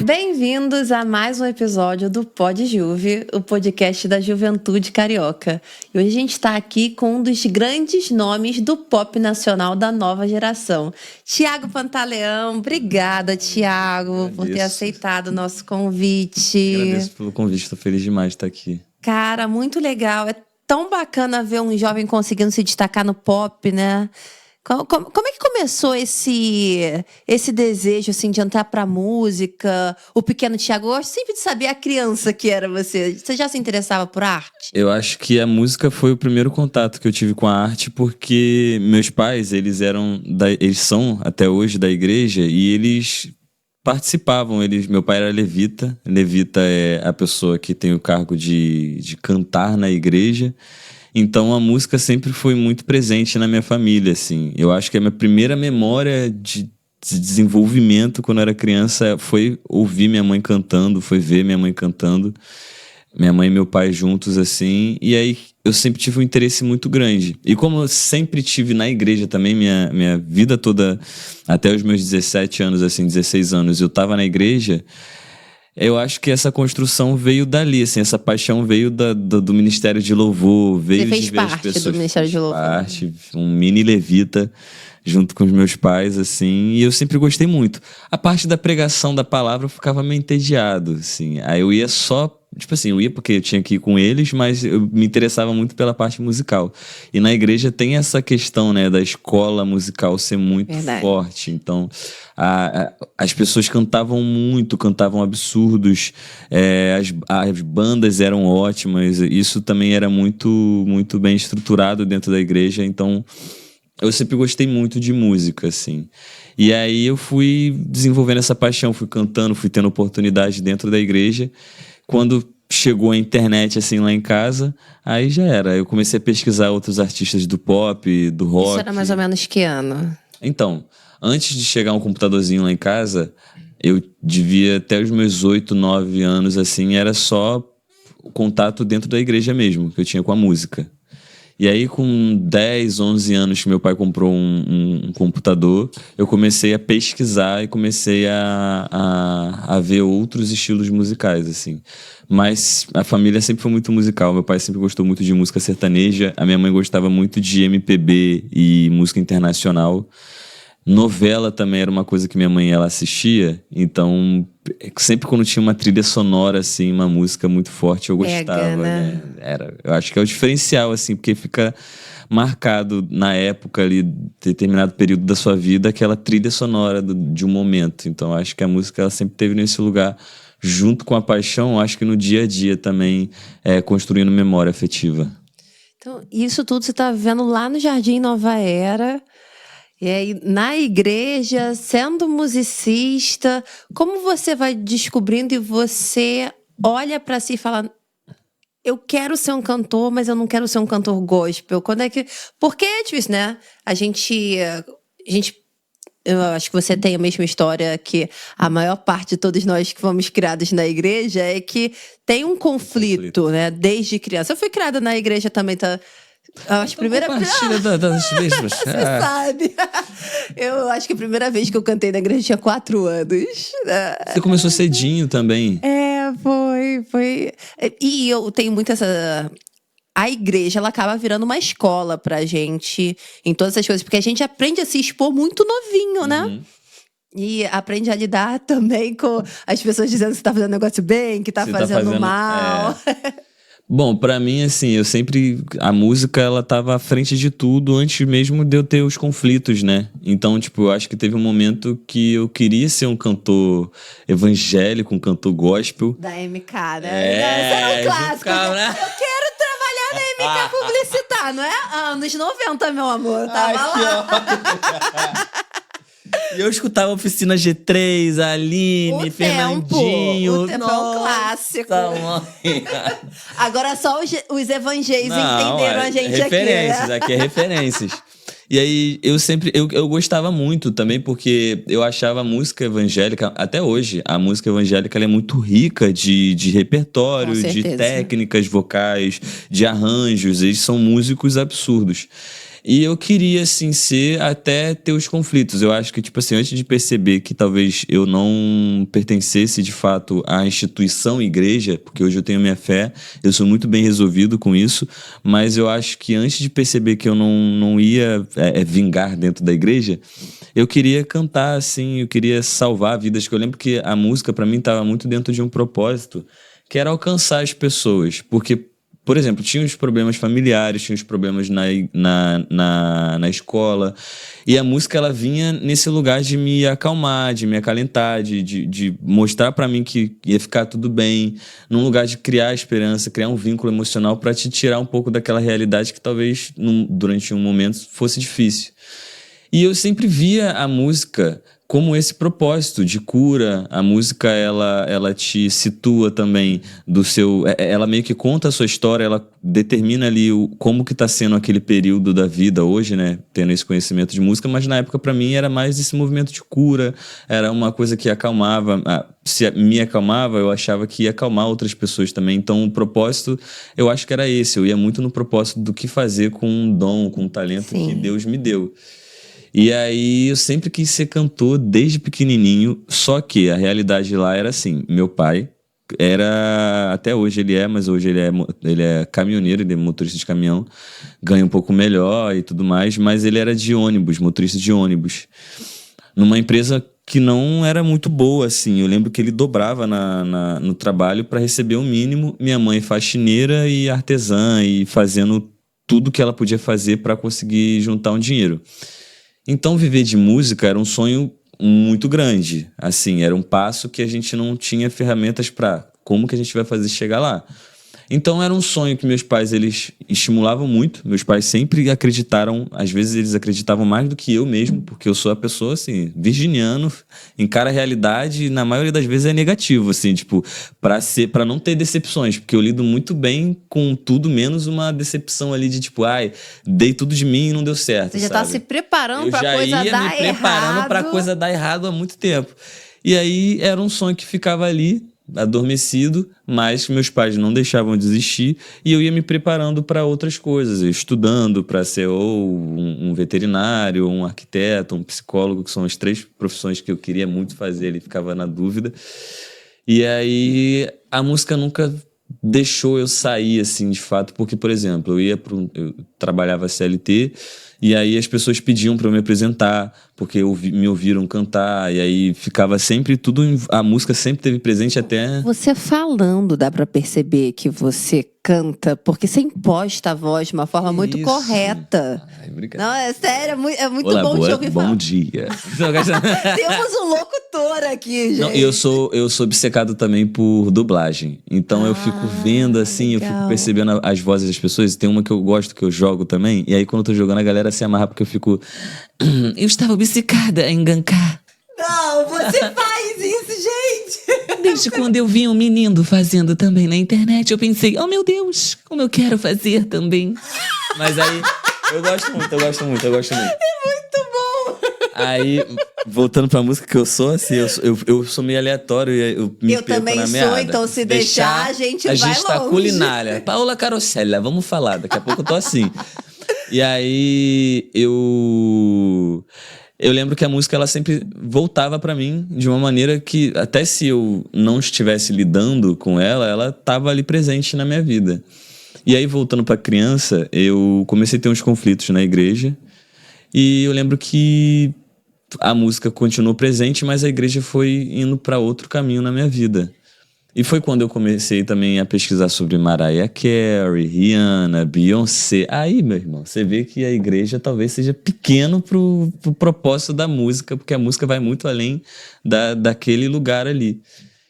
Bem-vindos a mais um episódio do Pod Juve, o podcast da juventude carioca. E hoje a gente está aqui com um dos grandes nomes do pop nacional da nova geração, Thiago Pantaleão. Obrigada, Thiago, por ter aceitado o nosso convite. Agradeço pelo convite, estou feliz demais de estar aqui. Cara, muito legal. É tão bacana ver um jovem conseguindo se destacar no pop, né? Como é que começou esse desejo assim, de entrar pra música? O pequeno Thiago, eu gosto sempre de saber a criança que era você. Você já se interessava por arte? Eu acho que a música foi o primeiro contato que eu tive com a arte, porque meus pais, eles são até hoje da igreja e eles participavam. Meu pai era levita. Levita é a pessoa que tem o cargo de cantar na igreja. Então a música sempre foi muito presente na minha família, assim. Eu acho que a minha primeira memória de desenvolvimento quando eu era criança foi ouvir minha mãe cantando, foi ver minha mãe cantando, minha mãe e meu pai juntos, assim. E aí eu sempre tive um interesse muito grande. E como eu sempre tive na igreja também, minha vida toda, até os meus 17 anos, assim, 16 anos, eu tava na igreja. Eu acho que essa construção veio dali, assim, essa paixão veio do Ministério de Louvor, veio Você fez de ver as parte pessoas. do Ministério de Louvor. Parte, um mini levita, junto com os meus pais, assim, e eu sempre gostei muito. A parte da pregação da palavra eu ficava meio entediado, assim, aí eu ia só, tipo assim, eu ia porque eu tinha que ir com eles, mas eu me interessava muito pela parte musical. E na igreja tem essa questão, né, da escola musical ser muito forte, então as pessoas cantavam muito, cantavam absurdos, as bandas eram ótimas, isso também era muito, muito bem estruturado dentro da igreja, então eu sempre gostei muito de música, assim. E aí eu fui desenvolvendo essa paixão, fui cantando, fui tendo oportunidade dentro da igreja. Quando chegou a internet, assim, lá em casa, aí já era. Eu comecei a pesquisar outros artistas do pop, do rock. Isso era mais ou menos que ano? Então, antes de chegar um computadorzinho lá em casa, eu devia até os meus 8, 9 anos, assim, era só o contato dentro da igreja mesmo, que eu tinha com a música. E aí, com 10, 11 anos que meu pai comprou um computador, eu comecei a pesquisar e comecei a ver outros estilos musicais, assim. Mas a família sempre foi muito musical. Meu pai sempre gostou muito de música sertaneja. A minha mãe gostava muito de MPB e música internacional. Novela também era uma coisa que minha mãe ela assistia, então sempre quando tinha uma trilha sonora, assim, uma música muito forte, eu gostava, né? Eu acho que é o diferencial, assim, porque fica marcado na época ali, determinado período da sua vida, aquela trilha sonora de um momento. Então acho que a música ela sempre teve nesse lugar, junto com a paixão, acho que no dia a dia também, construindo memória afetiva. Então, isso tudo você está vivendo lá no Jardim Nova Era. E aí, na igreja, sendo musicista, como você vai descobrindo e você olha para si e fala: eu quero ser um cantor, mas eu não quero ser um cantor gospel. Quando é que... Porque é difícil, né? A gente... Eu acho que você tem a mesma história que a maior parte de todos nós que fomos criados na igreja, é que tem um conflito, né? Desde criança. Eu fui criada na igreja também, tá? Eu acho que a primeira das mesmas. Você sabe. Eu acho que a primeira vez que eu cantei na igreja tinha 4 anos. Você começou cedinho também. Foi. E eu tenho muito essa... A igreja, ela acaba virando uma escola pra gente em todas essas coisas, porque a gente aprende a se expor muito novinho, né? E aprende a lidar também com as pessoas dizendo que você tá fazendo negócio bem, que tá fazendo mal. Bom, pra mim, assim, a música, ela tava à frente de tudo antes mesmo de eu ter os conflitos, né? Então, tipo, eu acho que teve um momento que eu queria ser um cantor evangélico, um cantor gospel. Da MK, né? Isso era um clássico. Né? Eu quero trabalhar na MK publicitar, não é? Anos 90, meu amor. Tava lá. E eu escutava Oficina G3, a Aline, Fernandinho. O Tempo é um clássico. Agora só os evangélicos entenderam a gente referências, aqui, né? Aqui é referências. E aí eu gostava muito também, porque eu achava a música evangélica, até hoje, a música evangélica ela é muito rica de repertório, de técnicas vocais, de arranjos, eles são músicos absurdos. E eu queria, assim, ser até ter os conflitos. Eu acho que, tipo assim, antes de perceber que talvez eu não pertencesse de fato à instituição igreja, porque hoje eu tenho minha fé, eu sou muito bem resolvido com isso, mas eu acho que antes de perceber que eu não ia vingar dentro da igreja, eu queria cantar, assim, eu queria salvar vidas, que eu lembro que a música, pra mim, estava muito dentro de um propósito, que era alcançar as pessoas, porque por exemplo, tinha os problemas familiares, tinha os problemas na escola. E a música, ela vinha nesse lugar de me acalmar, de me acalentar, de mostrar pra mim que ia ficar tudo bem. Num lugar de criar esperança, criar um vínculo emocional pra te tirar um pouco daquela realidade que talvez durante um momento fosse difícil. E eu sempre via a música como esse propósito de cura. A música, ela te situa também do seu... Ela meio que conta a sua história, ela determina ali como que tá sendo aquele período da vida hoje, né? Tendo esse conhecimento de música, mas na época, pra mim, era mais esse movimento de cura. Era uma coisa que acalmava. Se me acalmava, eu achava que ia acalmar outras pessoas também. Então, o propósito, eu acho que era esse. Eu ia muito no propósito do que fazer com um dom, com um talento que Deus me deu. E aí eu sempre quis ser cantor desde pequenininho, só que a realidade lá era assim, meu pai era, até hoje ele é, mas hoje ele é caminhoneiro, ele é motorista de caminhão, ganha um pouco melhor e tudo mais, mas ele era de ônibus, motorista de ônibus, numa empresa que não era muito boa, assim. Eu lembro que ele dobrava no trabalho para receber o mínimo, minha mãe faxineira e artesã, e fazendo tudo que ela podia fazer para conseguir juntar um dinheiro. Então, viver de música era um sonho muito grande. Assim, era um passo que a gente não tinha ferramentas para como que a gente vai fazer chegar lá. Então, era um sonho que meus pais, eles estimulavam muito. Meus pais sempre acreditaram, às vezes eles acreditavam mais do que eu mesmo, porque eu sou a pessoa, assim, virginiano, encara a realidade e na maioria das vezes é negativo, assim, tipo, pra não ter decepções, porque eu lido muito bem com tudo, menos uma decepção ali de tipo, ai, dei tudo de mim e não deu certo, Você já sabe? tá se preparando pra coisa dar errado. Eu já ia me preparando pra coisa dar errado há muito tempo. E aí era um sonho que ficava ali, adormecido, mas meus pais não deixavam desistir e eu ia me preparando para outras coisas, estudando para ser ou um veterinário, um arquiteto, um psicólogo, que são as 3 profissões que eu queria muito fazer, ele ficava na dúvida. E aí a música nunca deixou eu sair, assim, de fato, porque, por exemplo, eu trabalhava CLT e aí as pessoas pediam para eu me apresentar, porque me ouviram cantar, e aí ficava sempre tudo, a música sempre teve presente até... Você falando, dá pra perceber que você canta, porque você imposta a voz de uma forma muito correta. Ai, obrigado. Não, é sério, é muito Olá, bom te ouvir falar. bom dia. Temos um locutor aqui, gente. Não, eu sou obcecado também por dublagem. Então eu fico vendo assim, legal. eu fico percebendo as vozes das pessoas. Tem uma que eu gosto, que eu jogo também. E aí quando eu tô jogando, a galera se amarra porque eu fico... Eu estava obcecada em gankar. Não, você faz isso, gente! Desde quando eu vi um menino fazendo também na internet, eu pensei, oh meu Deus, como eu quero fazer também. Mas aí, eu gosto muito. É muito bom! Aí, voltando pra música que eu sou, assim, eu sou meio aleatório e eu me Eu perco também na sou, meada. então se deixar, a gente vai tá longe. culinária. Paola Carosella, vamos falar, daqui a pouco eu tô assim. E aí, eu lembro que a música, ela sempre voltava pra mim de uma maneira que, até se eu não estivesse lidando com ela tava ali presente na minha vida. E aí, voltando pra criança, eu comecei a ter uns conflitos na igreja. E eu lembro que a música continuou presente, mas a igreja foi indo pra outro caminho na minha vida. E foi quando eu comecei também a pesquisar sobre Mariah Carey, Rihanna, Beyoncé. Aí, meu irmão, você vê que a igreja talvez seja pequeno pro propósito da música, porque a música vai muito além daquele lugar ali.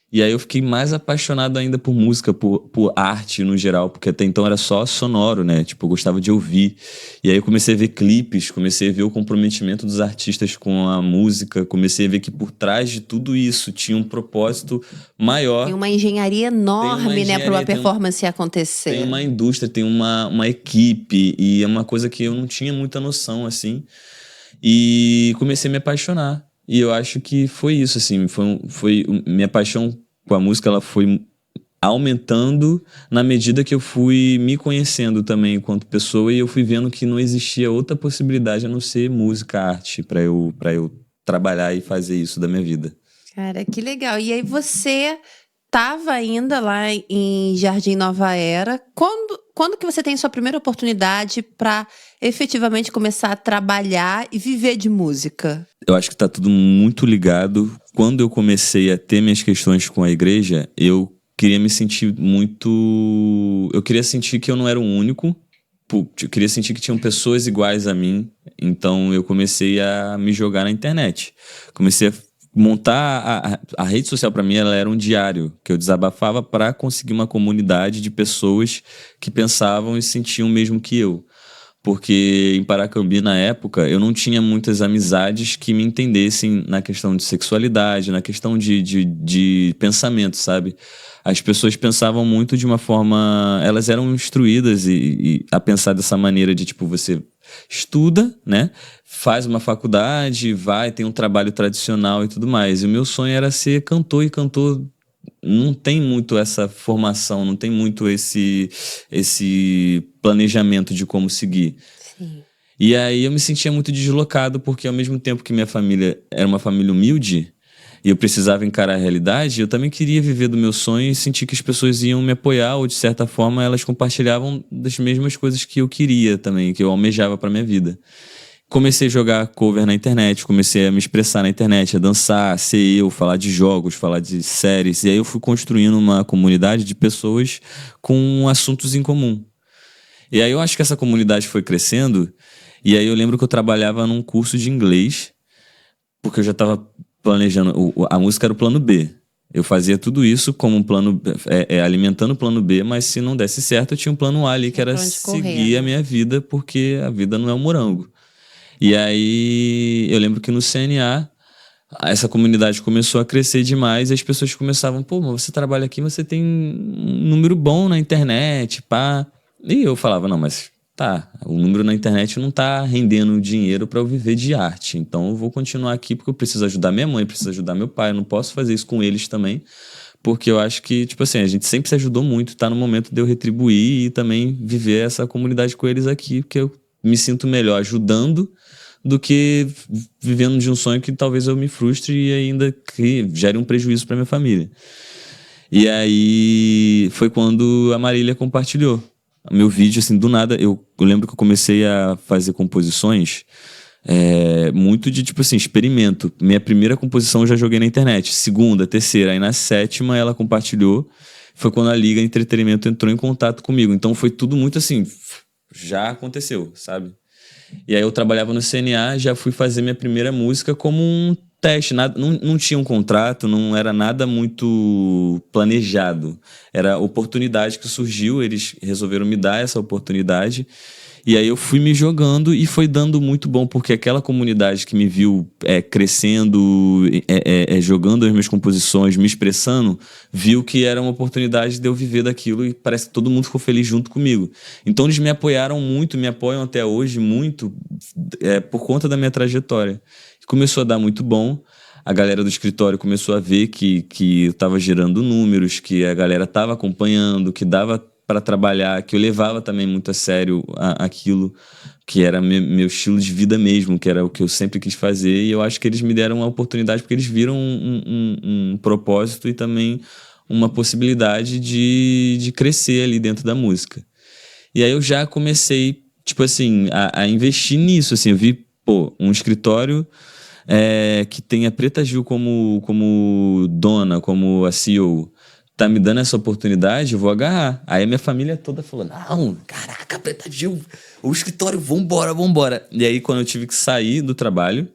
E aí eu fiquei mais apaixonado ainda por música, por arte no geral, porque até então era só sonoro, né? Tipo, eu gostava de ouvir. E aí eu comecei a ver clipes, comecei a ver o comprometimento dos artistas com a música, comecei a ver que por trás de tudo isso tinha um propósito maior. Tem uma engenharia enorme, né, para uma performance acontecer. Tem uma indústria, tem uma equipe, e é uma coisa que eu não tinha muita noção, assim. E comecei a me apaixonar. E eu acho que foi isso, assim, minha paixão com a música, ela foi aumentando na medida que eu fui me conhecendo também enquanto pessoa e eu fui vendo que não existia outra possibilidade a não ser música, arte, para eu trabalhar e fazer isso da minha vida. Cara, que legal. E aí você estava ainda lá em Jardim Nova Era. Quando que você tem sua primeira oportunidade para efetivamente começar a trabalhar e viver de música? Eu acho que tá tudo muito ligado. Quando eu comecei a ter minhas questões com a igreja, eu queria me sentir muito... Eu queria sentir que eu não era o único. Eu queria sentir que tinham pessoas iguais a mim. Então eu comecei a me jogar na internet. Comecei a montar... A rede social para mim, ela era um diário que eu desabafava para conseguir uma comunidade de pessoas que pensavam e sentiam o mesmo que eu. Porque em Paracambi, na época, eu não tinha muitas amizades que me entendessem na questão de sexualidade, na questão de pensamento, sabe? As pessoas pensavam muito de uma forma... Elas eram instruídas e a pensar dessa maneira de, tipo, você estuda, né? Faz uma faculdade, vai, tem um trabalho tradicional e tudo mais. E o meu sonho era ser cantor, e cantor não tem muito essa formação, não tem muito esse planejamento de como seguir. Sim. E aí eu me sentia muito deslocado, porque ao mesmo tempo que minha família era uma família humilde, e eu precisava encarar a realidade, eu também queria viver do meu sonho e sentir que as pessoas iam me apoiar, ou de certa forma elas compartilhavam das mesmas coisas que eu queria também, que eu almejava para minha vida. Comecei a jogar cover na internet, comecei a me expressar na internet, a dançar, a ser eu, falar de jogos, falar de séries. E aí eu fui construindo uma comunidade de pessoas com assuntos em comum. E aí eu acho que essa comunidade foi crescendo. E aí eu lembro que eu trabalhava num curso de inglês, porque eu já estava planejando... A música era o plano B. Eu fazia tudo isso como um plano... alimentando o plano B, mas se não desse certo, eu tinha um plano A ali, que era seguir a minha vida, porque a vida não é um morango. E aí eu lembro que no CNA essa comunidade começou a crescer demais e as pessoas começavam, pô, mas você trabalha aqui, você tem um número bom na internet, pá. E eu falava, não, mas tá, o número na internet não tá rendendo dinheiro para eu viver de arte, então eu vou continuar aqui porque eu preciso ajudar minha mãe, preciso ajudar meu pai, eu não posso fazer isso com eles também, porque eu acho que, tipo assim, a gente sempre se ajudou muito, tá no momento de eu retribuir e também viver essa comunidade com eles aqui, porque eu me sinto melhor ajudando do que vivendo de um sonho que talvez eu me frustre e ainda que gere um prejuízo para minha família. E aí foi quando a Marília compartilhou meu vídeo, assim, do nada. Eu lembro que eu comecei a fazer composições muito de, tipo assim, experimento. Minha primeira composição eu já joguei na internet, segunda, terceira, aí na sétima ela compartilhou. Foi quando a Liga Entretenimento entrou em contato comigo. Então foi tudo muito assim, já aconteceu, sabe? E aí eu trabalhava no CNA, já fui fazer minha primeira música como um teste. Não tinha um contrato, não era nada muito planejado. Era oportunidade que surgiu, eles resolveram me dar essa oportunidade. E aí eu fui me jogando e foi dando muito bom, porque aquela comunidade que me viu crescendo, jogando as minhas composições, me expressando, viu que era uma oportunidade de eu viver daquilo e parece que todo mundo ficou feliz junto comigo. Então eles me apoiaram muito, me apoiam até hoje muito, por conta da minha trajetória. Começou a dar muito bom. A galera do escritório começou a ver que eu estava gerando números, que a galera estava acompanhando, que dava para trabalhar, que eu levava também muito a sério aquilo que era meu estilo de vida mesmo, que era o que eu sempre quis fazer, e eu acho que eles me deram uma oportunidade porque eles viram um propósito e também uma possibilidade de crescer ali dentro da música. E aí eu já comecei, tipo assim, a investir nisso, assim, eu vi, pô, um escritório que tem a Preta Gil como dona, como a CEO, tá me dando essa oportunidade, eu vou agarrar. Aí a minha família toda falou, não, caraca, Preta Gil, o escritório, vambora. E aí quando eu tive que sair do trabalho,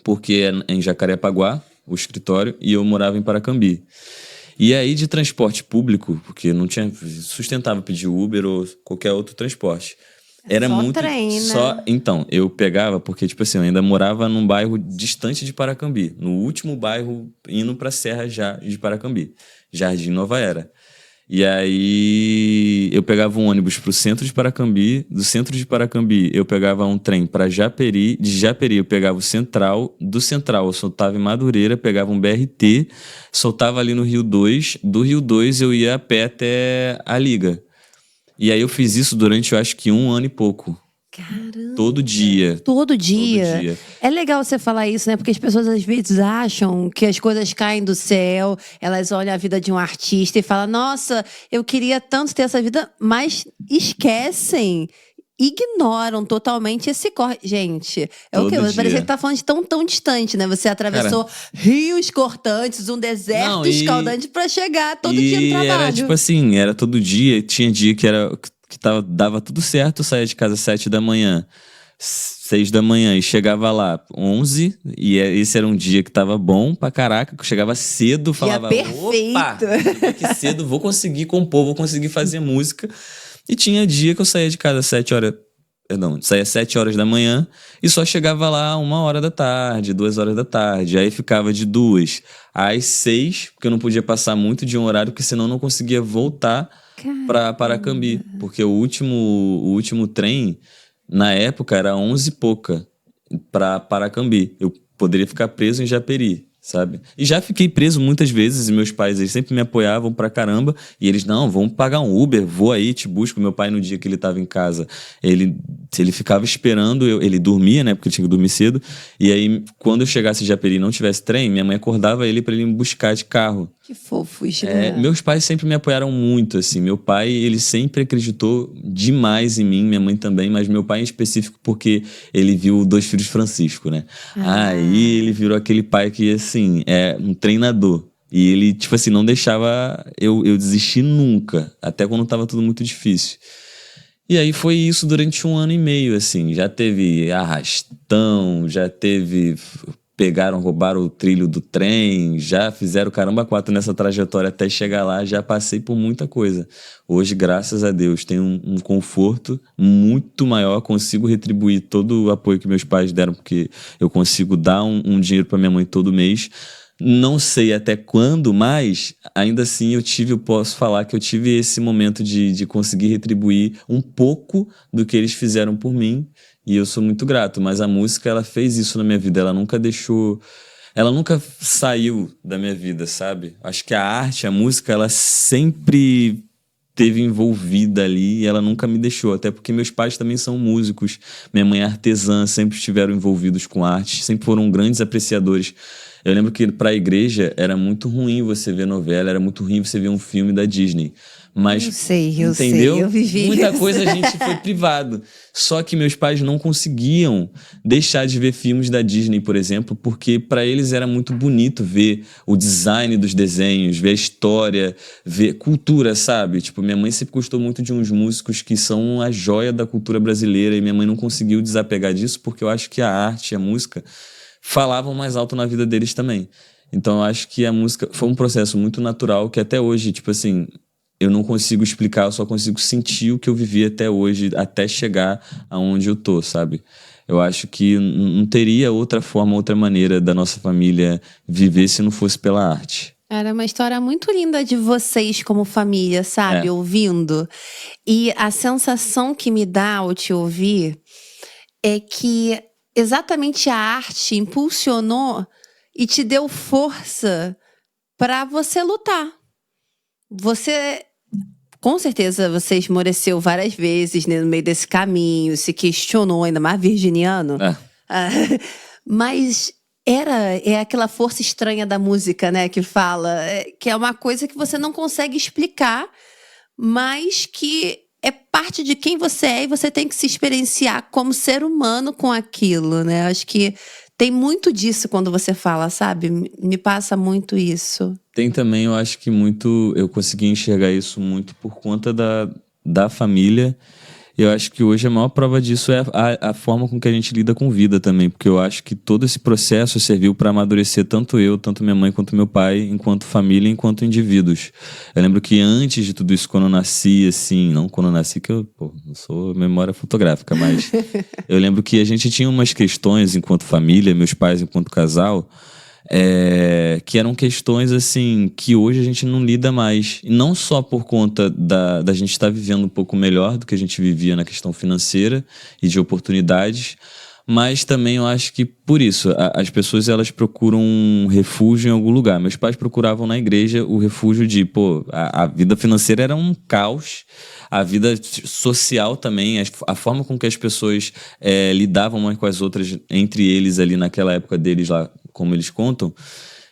porque é em Jacarepaguá, o escritório, e eu morava em Paracambi. E aí de transporte público, porque não tinha sustentável pedir Uber ou qualquer outro transporte. Era só muito trem, só, né? então, eu pegava porque tipo assim, eu ainda morava num bairro distante de Paracambi, no último bairro indo pra Serra já de Paracambi, Jardim Nova Era. E aí eu pegava um ônibus pro centro de Paracambi, do centro de Paracambi eu pegava um trem pra Japeri, de Japeri eu pegava o Central, do Central eu soltava em Madureira, pegava um BRT, soltava ali no Rio 2, do Rio 2 eu ia a pé até a Liga. E aí eu fiz isso durante, eu acho que 1 ano e pouco. Caramba. Todo dia. Todo dia. Todo dia. É legal você falar isso, né? Porque as pessoas às vezes acham que as coisas caem do céu, elas olham a vida de um artista e falam, nossa, eu queria tanto ter essa vida, mas esquecem, ignoram totalmente esse corre. Gente, é o quê? Todo Parecia dia. que tá falando de tão distante, né? Você atravessou rios cortantes, um deserto Não, e- escaldante pra chegar todo e dia no trabalho. era tipo assim, era todo dia, tinha dia que era que dava tudo certo, eu saía de casa às 7 da manhã, 6 da manhã e chegava lá 11, e esse era um dia que tava bom pra caraca, que eu chegava cedo, falava, perfeito. opa, que cedo, vou conseguir compor, vou conseguir fazer música. E tinha dia que eu saía de casa às 7 horas, perdão, saía às 7 horas da manhã e só chegava lá 1 hora da tarde, 2 horas da tarde. Aí ficava de 2 às 6, porque eu não podia passar muito de um horário, porque senão eu não conseguia voltar pra Paracambi. Porque o último trem, na época, era 11 e pouca pra Paracambi. Eu poderia ficar preso em Japeri, sabe? E já fiquei preso muitas vezes, e meus pais, eles sempre me apoiavam pra caramba, e eles, não, vamos pagar um Uber, vou aí, te busco. Meu pai, no dia que ele tava em casa, ele ficava esperando, ele dormia, né, porque eu tinha que dormir cedo, e aí, quando eu chegasse em Japeri e não tivesse trem, minha mãe acordava ele pra ele me buscar de carro. Que fofos, né? Meus pais sempre me apoiaram muito, assim. Meu pai, ele sempre acreditou demais em mim, minha mãe também, mas meu pai em específico porque ele viu Dois Filhos de Francisco, né? Aí ele virou aquele pai que, assim, é um treinador. E ele, tipo assim, não deixava eu desistir nunca, até quando tava tudo muito difícil. E aí foi isso durante 1 ano e meio, assim. Já teve arrastão, já teve... roubaram o trilho do trem, já fizeram caramba 4 nessa trajetória até chegar lá, já passei por muita coisa. Hoje, graças a Deus, tenho um conforto muito maior, consigo retribuir todo o apoio que meus pais deram, porque eu consigo dar um dinheiro para minha mãe todo mês. Não sei até quando, mas ainda assim eu posso falar que eu tive esse momento de conseguir retribuir um pouco do que eles fizeram por mim. E eu sou muito grato, mas a música, ela fez isso na minha vida, ela nunca saiu da minha vida, sabe? Acho que a arte, a música, ela sempre esteve envolvida ali e ela nunca me deixou, até porque meus pais também são músicos, minha mãe é artesã, sempre estiveram envolvidos com arte, sempre foram grandes apreciadores. Eu lembro que pra igreja era muito ruim você ver novela, era muito ruim você ver um filme da Disney. Mas, eu sei, eu vivi muita isso. coisa a gente foi privado. Só que meus pais não conseguiam deixar de ver filmes da Disney, por exemplo, porque para eles era muito bonito ver o design dos desenhos, ver a história, ver cultura, sabe? Tipo, minha mãe sempre gostou muito de uns músicos que são a joia da cultura brasileira e minha mãe não conseguiu desapegar disso porque eu acho que a arte e a música falavam mais alto na vida deles também. Então eu acho que a música foi um processo muito natural que até hoje, tipo assim... eu não consigo explicar, eu só consigo sentir o que eu vivi até hoje, até chegar aonde eu tô, sabe? Eu acho que não teria outra forma, outra maneira da nossa família viver se não fosse pela arte. Era uma história muito linda de vocês como família, sabe? Ouvindo. E a sensação que me dá ao te ouvir é que exatamente a arte impulsionou e te deu força para você lutar. Você, com certeza, você esmoreceu várias vezes, né, no meio desse caminho, se questionou, ainda mais virginiano. Mas é aquela força estranha da música, né, que fala, que é uma coisa que você não consegue explicar, mas que é parte de quem você é e você tem que se experienciar como ser humano com aquilo, né? Acho que tem muito disso quando você fala, sabe? Me passa muito isso. Tem também, eu acho que muito... eu consegui enxergar isso muito por conta da família. Eu acho que hoje a maior prova disso é a forma com que a gente lida com vida também. Porque eu acho que todo esse processo serviu para amadurecer tanto eu, tanto minha mãe, quanto meu pai, enquanto família, enquanto indivíduos. Eu lembro que antes de tudo isso, quando eu nasci, assim... não quando eu nasci, que eu não sou memória fotográfica, mas... eu lembro que a gente tinha umas questões enquanto família, meus pais enquanto casal... Que eram questões assim que hoje a gente não lida mais. E não só por conta da gente estar vivendo um pouco melhor do que a gente vivia na questão financeira e de oportunidades, mas também eu acho que por isso as pessoas elas procuram um refúgio em algum lugar. Meus pais procuravam na igreja o refúgio de, a vida financeira era um caos, a vida social também, a forma com que as pessoas lidavam umas com as outras, entre eles ali naquela época deles lá, como eles contam,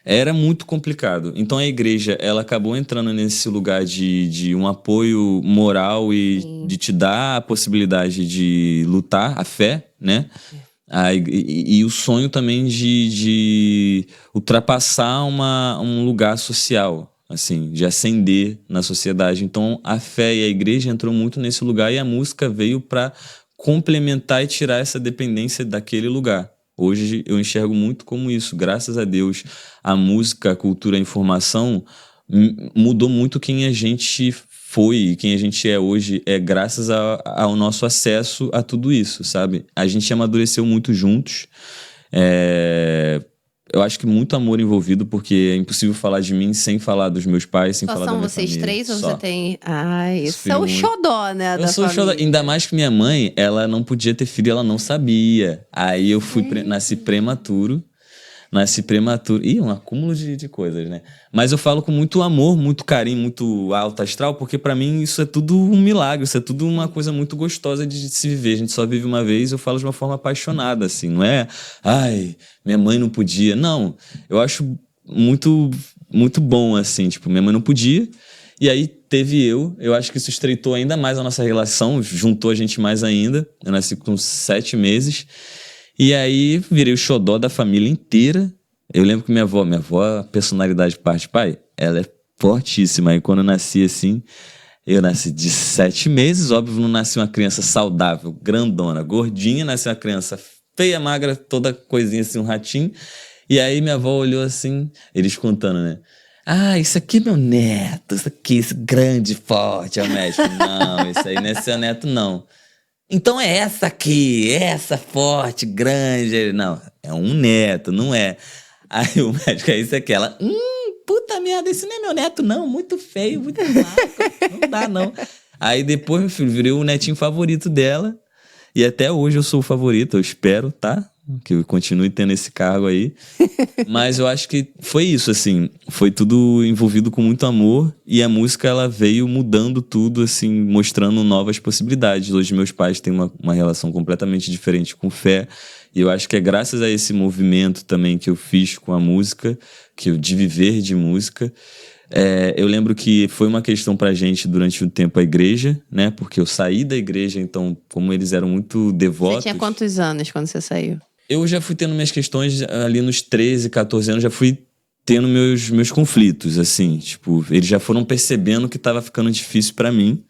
era muito complicado. Então a igreja, ela acabou entrando nesse lugar de um apoio moral e de te dar a possibilidade de lutar, a fé, né? E o sonho também de ultrapassar um lugar social, assim, de ascender na sociedade. Então a fé e a igreja entrou muito nesse lugar e a música veio para complementar e tirar essa dependência daquele lugar. Hoje eu enxergo muito como isso. Graças a Deus, a música, a cultura, a informação mudou muito quem a gente foi e quem a gente é hoje, graças ao nosso acesso a tudo isso, sabe? A gente amadureceu muito juntos. Eu acho que muito amor envolvido, porque é impossível falar de mim sem falar dos meus pais, sem Só falar da são minha vocês família. três ou Só. você tem... Isso Filho é o único. xodó, né, da Eu sou o família. xodó. Ainda mais que minha mãe, ela não podia ter filho, ela não sabia. Aí eu nasci prematuro. Ih, um acúmulo de coisas, né? Mas eu falo com muito amor, muito carinho, muito alto astral, porque pra mim isso é tudo um milagre, isso é tudo uma coisa muito gostosa de se viver. A gente só vive uma vez, eu falo de uma forma apaixonada, assim, não é? Ai, minha mãe não podia. Não, eu acho muito, muito bom, assim, tipo, minha mãe não podia, e aí teve eu acho que isso estreitou ainda mais a nossa relação, juntou a gente mais ainda. Eu nasci com 7 meses. E aí virei o xodó da família inteira. Eu lembro que minha avó, a personalidade de parte de pai, ela é fortíssima. E quando eu nasci assim, eu nasci de 7 meses, óbvio, não nasci uma criança saudável, grandona, gordinha, nasci uma criança feia, magra, toda coisinha assim, um ratinho. E aí minha avó olhou assim, eles contando, né? Ah, isso aqui é meu neto, isso aqui, esse grande, forte, é o médico. Não, isso aí não é seu neto, não. Então é essa aqui, essa forte, grande. Ele, não, é um neto, não é. Aí o médico, é isso aqui. Ela, puta merda, esse não é meu neto, não. Muito feio, muito magro. Não dá, não. Aí depois, meu filho, virei o netinho favorito dela. E até hoje eu sou o favorito, eu espero, tá? Que eu continue tendo esse cargo aí. Mas eu acho que foi isso, assim. Foi tudo envolvido com muito amor. E a música, ela veio mudando tudo, assim, mostrando novas possibilidades. Hoje meus pais têm uma relação completamente diferente com fé. E eu acho que é graças a esse movimento também que eu fiz com a música, de viver de música. Eu lembro que foi uma questão pra gente durante um tempo a igreja, né? Porque eu saí da igreja, então, como eles eram muito devotos... Você tinha quantos anos quando você saiu? Eu já fui tendo minhas questões ali nos 13, 14 anos, já fui tendo meus conflitos, assim. Tipo, eles já foram percebendo que tava ficando difícil pra mim,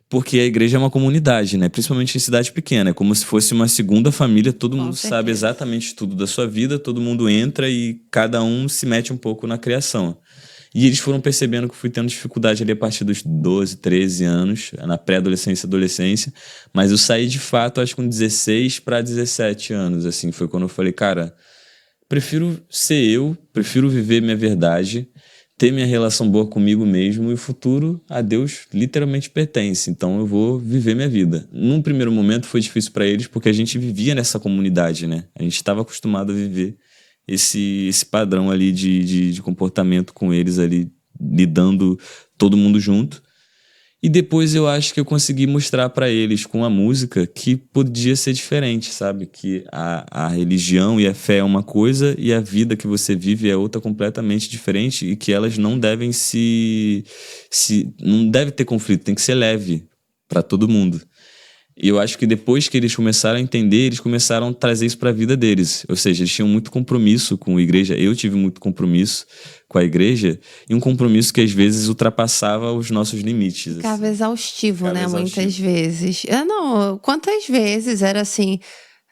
porque a igreja é uma comunidade, né? Principalmente em cidade pequena. É como se fosse uma segunda família, todo mundo sabe exatamente tudo da sua vida, todo mundo entra e cada um se mete um pouco na criação. E eles foram percebendo que eu fui tendo dificuldade ali a partir dos 12, 13 anos, na pré-adolescência e adolescência. Mas eu saí de fato, acho que com 16 para 17 anos, assim. Foi quando eu falei, cara, prefiro ser eu, prefiro viver minha verdade, ter minha relação boa comigo mesmo e o futuro a Deus literalmente pertence. Então eu vou viver minha vida. Num primeiro momento foi difícil para eles porque a gente vivia nessa comunidade, né? A gente estava acostumado a viver esse padrão ali de comportamento com eles ali, lidando todo mundo junto. E depois eu acho que eu consegui mostrar pra eles com a música que podia ser diferente, sabe? Que a religião e a fé é uma coisa e a vida que você vive é outra completamente diferente e que elas não devem não deve ter conflito, tem que ser leve pra todo mundo. E eu acho que depois que eles começaram a entender, eles começaram a trazer isso para a vida deles. Ou seja, eles tinham muito compromisso com a igreja. Eu tive muito compromisso com a igreja. E um compromisso que às vezes ultrapassava os nossos limites. Ficava assim. exaustivo, né? Muitas vezes. Não, quantas vezes era assim...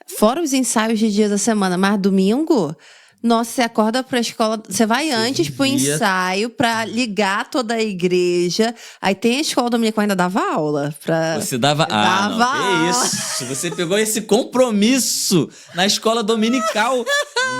Fora os ensaios de dia da semana, mas domingo... Nossa, você acorda pra escola, você vai antes pro ensaio pra ligar toda a igreja. Aí tem a escola dominical, ainda dava aula. Você dava aula. Que isso? Você pegou esse compromisso na escola dominical?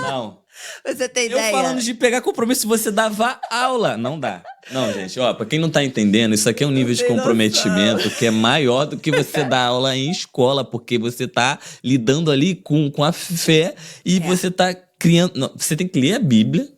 Não. Você tem Eu ideia? falando de pegar compromisso, você dava aula. Não dá. Não, gente, ó, pra quem não tá entendendo, isso aqui é um nível de comprometimento que é maior do que você dar aula em escola, porque você tá lidando ali com a fé e você tá criando. Não, você tem que ler a Bíblia.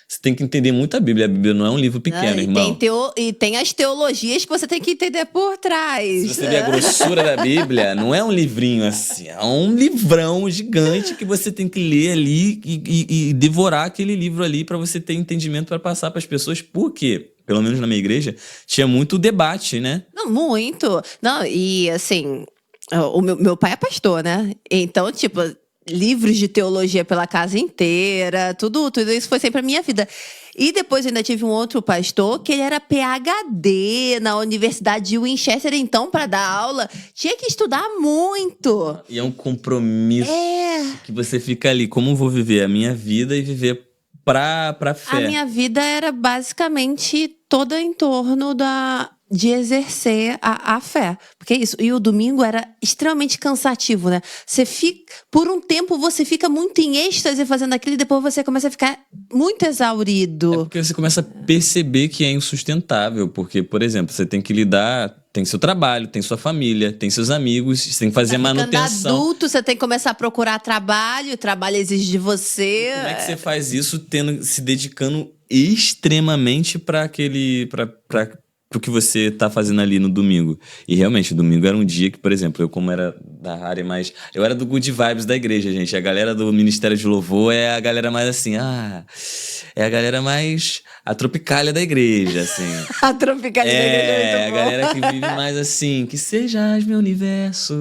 Você tem que entender muito a Bíblia. A Bíblia não é um livro pequeno, irmão. E tem as teologias que você tem que entender por trás. Se você ver a grossura da Bíblia, não é um livrinho assim, é um livrão gigante que você tem que ler ali e devorar aquele livro ali para você ter entendimento para passar para as pessoas. Por quê? Pelo menos na minha igreja, tinha muito debate, né? Não, muito. Não, e assim, o meu pai é pastor, né? Então, tipo, livros de teologia pela casa inteira, tudo isso foi sempre a minha vida. E depois eu ainda tive um outro pastor que ele era PhD na Universidade de Winchester, então para dar aula tinha que estudar muito. E é um compromisso que você fica ali, como vou viver a minha vida e viver pra fé. A minha vida era basicamente toda em torno de exercer a fé. Porque é isso. E o domingo era extremamente cansativo, né? Por um tempo você fica muito em êxtase fazendo aquilo e depois você começa a ficar muito exaurido. É porque você começa a perceber que é insustentável. Porque, por exemplo, você tem que lidar... Tem seu trabalho, tem sua família, tem seus amigos, você tem que fazer manutenção. Ficando adulto, você tem que começar a procurar trabalho, o trabalho exige de você. Como é que você faz isso se dedicando extremamente para o que você tá fazendo ali no domingo? E realmente, o domingo era um dia que, por exemplo, eu como era da área mais... Eu era do good vibes da igreja, gente. A galera do Ministério de Louvor é a galera mais assim... é a galera mais... A tropicália da igreja, assim. A tropicália da igreja é muito a galera que vive mais assim, que sejas meu universo.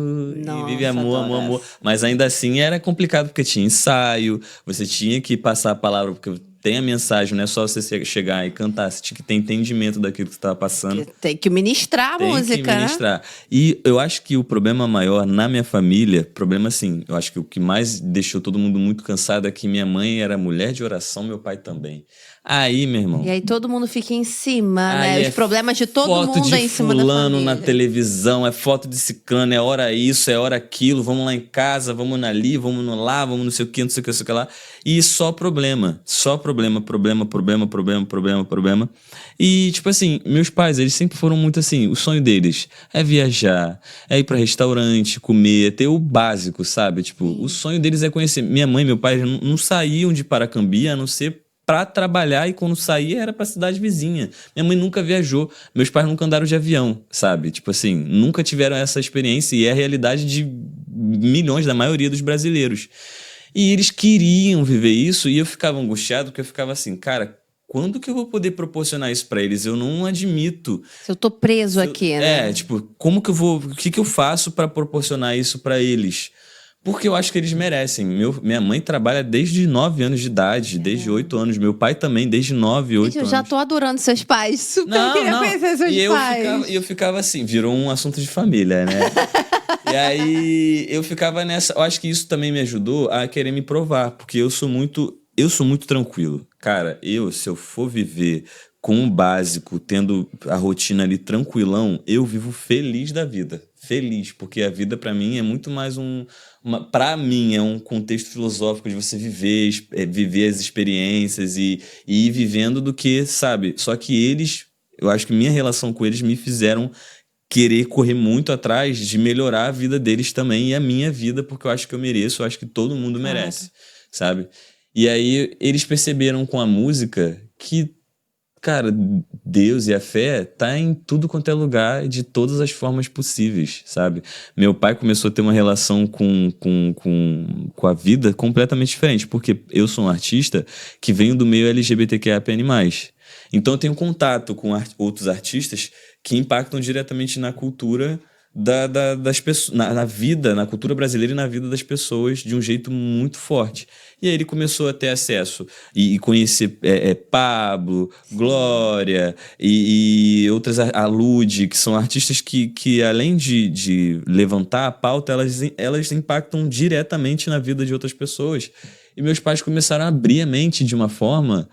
Nossa, e vive amor. Mas ainda assim era complicado, porque tinha ensaio, você tinha que passar a palavra, porque tem a mensagem, não é só você chegar e cantar, você tinha que ter entendimento daquilo que você estava passando. Tem que ministrar a música. Tem que ministrar. E eu acho que o problema maior na minha família, problema assim, eu acho que o que mais deixou todo mundo muito cansado é que minha mãe era mulher de oração, meu pai também. Aí, meu irmão... E aí todo mundo fica em cima, né? Os problemas de todo mundo é em cima da família. Foto de fulano na televisão, é foto de ciclano, é hora isso, é hora aquilo, vamos lá em casa, vamos ali, vamos no lá, vamos não sei o que, não sei o que, não sei o que lá. E só problema. E, tipo assim, meus pais, eles sempre foram muito assim, o sonho deles é viajar, é ir pra restaurante, comer, é ter o básico, sabe? Tipo, o sonho deles é conhecer. Minha mãe e meu pai não saíam de Paracambi, a não ser pra trabalhar, e quando saía era pra cidade vizinha. Minha mãe nunca viajou, meus pais nunca andaram de avião, sabe? Tipo assim, nunca tiveram essa experiência e é a realidade de milhões, da maioria dos brasileiros. E eles queriam viver isso e eu ficava angustiado porque eu ficava assim, cara, quando que eu vou poder proporcionar isso pra eles? Eu não admito. Se eu tô preso aqui, né? Tipo, como que eu vou... O que eu faço pra proporcionar isso pra eles? Porque eu acho que eles merecem. Minha mãe trabalha desde 9 anos de idade, desde 8 anos. Meu pai também, desde 9, 8 anos. Eu já tô adorando seus pais. Super queria conhecer seus pais. Eu ficava assim, virou um assunto de família, né? E aí eu ficava nessa... Eu acho que isso também me ajudou a querer me provar. Porque eu sou muito tranquilo. Cara, se eu for viver com o básico, tendo a rotina ali tranquilão, eu vivo feliz da vida. Feliz, porque a vida pra mim é muito mais pra mim é um contexto filosófico de você viver as experiências e ir vivendo do que, sabe? Só que eu acho que minha relação com eles me fizeram querer correr muito atrás de melhorar a vida deles também e a minha vida, porque eu acho que eu mereço, eu acho que todo mundo merece, sabe? E aí eles perceberam com a música que, cara, Deus e a fé tá em tudo quanto é lugar, de todas as formas possíveis, sabe? Meu pai começou a ter uma relação com a vida completamente diferente, porque eu sou um artista que venho do meio LGBTQIA+. Então eu tenho contato com outros artistas que impactam diretamente na cultura das pessoas, na vida, na cultura brasileira e na vida das pessoas de um jeito muito forte. E aí ele começou a ter acesso e conhecer Pablo, Glória e outras, a Lud, que são artistas que além de levantar a pauta, elas impactam diretamente na vida de outras pessoas. E meus pais começaram a abrir a mente de uma forma...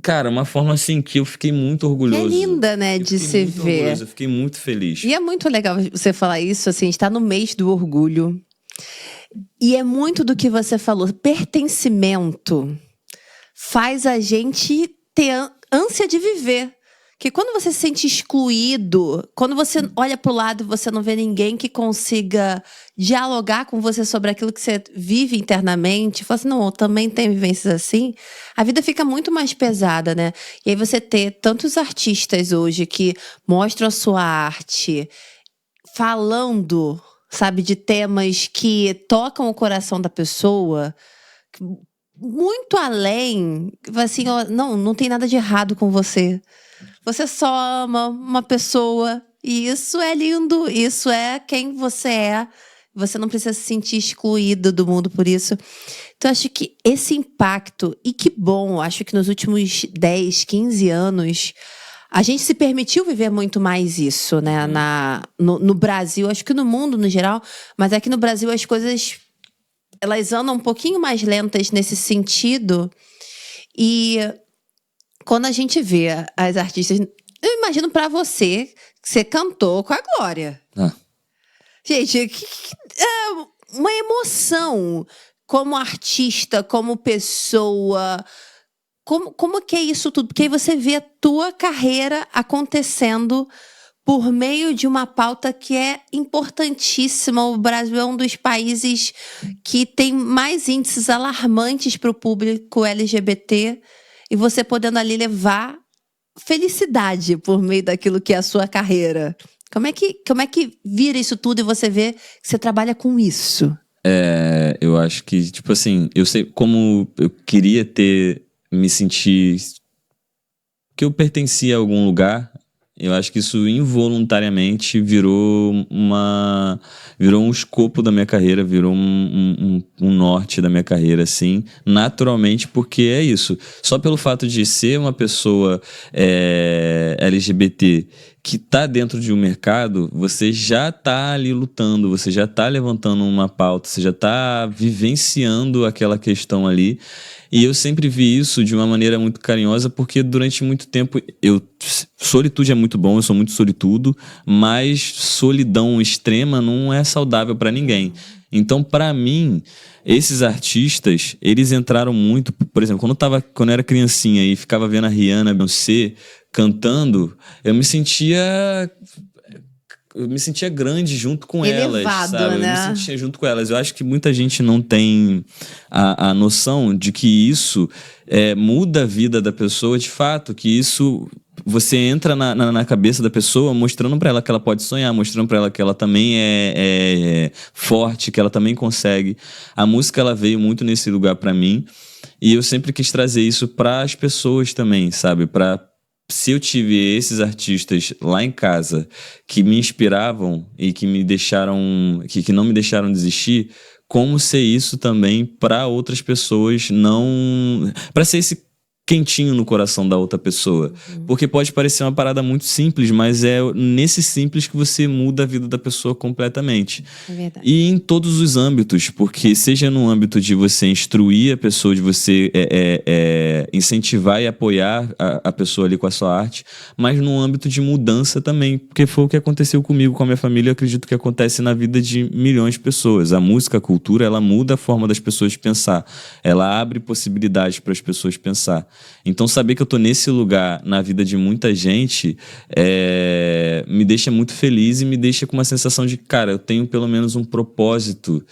Cara, uma forma assim que eu fiquei muito orgulhoso. É linda, né, de se ver. Orgulhoso, eu fiquei muito feliz. E é muito legal você falar isso, assim, a gente tá no mês do orgulho. E é muito do que você falou, pertencimento. faz a gente ter ânsia de viver. Que quando você se sente excluído, quando você olha pro lado e você não vê ninguém que consiga dialogar com você sobre aquilo que você vive internamente, fala assim, não, eu também tenho vivências assim, a vida fica muito mais pesada, né? E aí você ter tantos artistas hoje que mostram a sua arte falando, sabe, de temas que tocam o coração da pessoa, muito além, assim, ó, não tem nada de errado com você. Você só ama uma pessoa e isso é lindo, isso é quem você é. Você não precisa se sentir excluído do mundo por isso. Então, acho que esse impacto, e que bom, acho que nos últimos 10, 15 anos, a gente se permitiu viver muito mais isso, né? No Brasil, acho que no mundo no geral, mas aqui no Brasil as coisas, elas andam um pouquinho mais lentas nesse sentido. E quando a gente vê as artistas... Eu imagino pra você que você cantou com a Glória. Gente, é uma emoção como artista, como pessoa. Como que é isso tudo? Porque aí você vê a tua carreira acontecendo por meio de uma pauta que é importantíssima. O Brasil é um dos países que tem mais índices alarmantes para o público LGBT. E você podendo ali levar felicidade por meio daquilo que é a sua carreira. Como é que vira isso tudo e você vê que você trabalha com isso? Eu acho que, tipo assim, eu sei como eu queria me sentir que eu pertencia a algum lugar. Eu acho que isso involuntariamente virou um escopo da minha carreira, virou um norte da minha carreira, assim, naturalmente, porque é isso. Só pelo fato de ser uma pessoa LGBT que tá dentro de um mercado, você já tá ali lutando, você já tá levantando uma pauta, você já tá vivenciando aquela questão ali. E eu sempre vi isso de uma maneira muito carinhosa, porque durante muito tempo solitude é muito bom, eu sou muito solitudo, mas solidão extrema não é saudável pra ninguém. Então, pra mim, esses artistas, eles entraram muito, por exemplo, quando eu era criancinha e ficava vendo a Rihanna, a Beyoncé cantando, eu me sentia grande junto com elevado, elas, sabe? né? Eu me sentia junto com elas. Eu acho que muita gente não tem a noção de que isso muda a vida da pessoa, de fato, que isso... Você entra na cabeça da pessoa mostrando pra ela que ela pode sonhar, mostrando pra ela que ela também é forte, que ela também consegue. A música, ela veio muito nesse lugar pra mim, e eu sempre quis trazer isso pras pessoas também, sabe? Se eu tive esses artistas lá em casa que me inspiravam e que me deixaram, que não me deixaram desistir, como ser isso também para outras pessoas, não... Para ser esse quentinho no coração da outra pessoa. Porque pode parecer uma parada muito simples, mas é nesse simples que você muda a vida da pessoa completamente. É verdade. E em todos os âmbitos, porque seja no âmbito de você instruir a pessoa, de você incentivar e apoiar a pessoa ali com a sua arte, mas no âmbito de mudança também, porque foi o que aconteceu comigo, com a minha família, eu acredito que acontece na vida de milhões de pessoas. A música, a cultura, ela muda a forma das pessoas pensar, ela abre possibilidades para as pessoas pensar. Então saber que eu tô nesse lugar na vida de muita gente me deixa muito feliz e me deixa com uma sensação de, cara, eu tenho pelo menos um propósito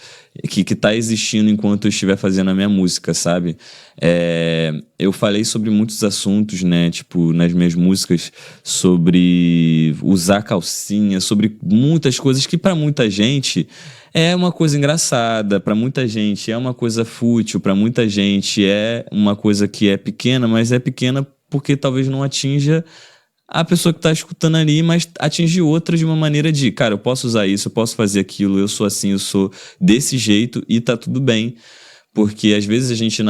que tá existindo enquanto eu estiver fazendo a minha música, sabe? Eu falei sobre muitos assuntos, né? Tipo, nas minhas músicas, sobre usar calcinha, sobre muitas coisas que pra muita gente é uma coisa engraçada, pra muita gente é uma coisa fútil, pra muita gente é uma coisa que é pequena, mas é pequena porque talvez não atinja a pessoa que tá escutando ali, mas atinge outra de uma maneira de, cara, eu posso usar isso, eu posso fazer aquilo, eu sou assim, eu sou desse jeito e tá tudo bem. Porque às vezes a gente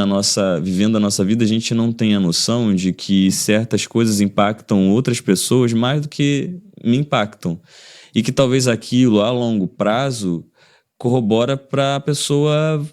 vivendo a nossa vida, a gente não tem a noção de que certas coisas impactam outras pessoas mais do que me impactam. E que talvez aquilo, a longo prazo, corrobora para a pessoa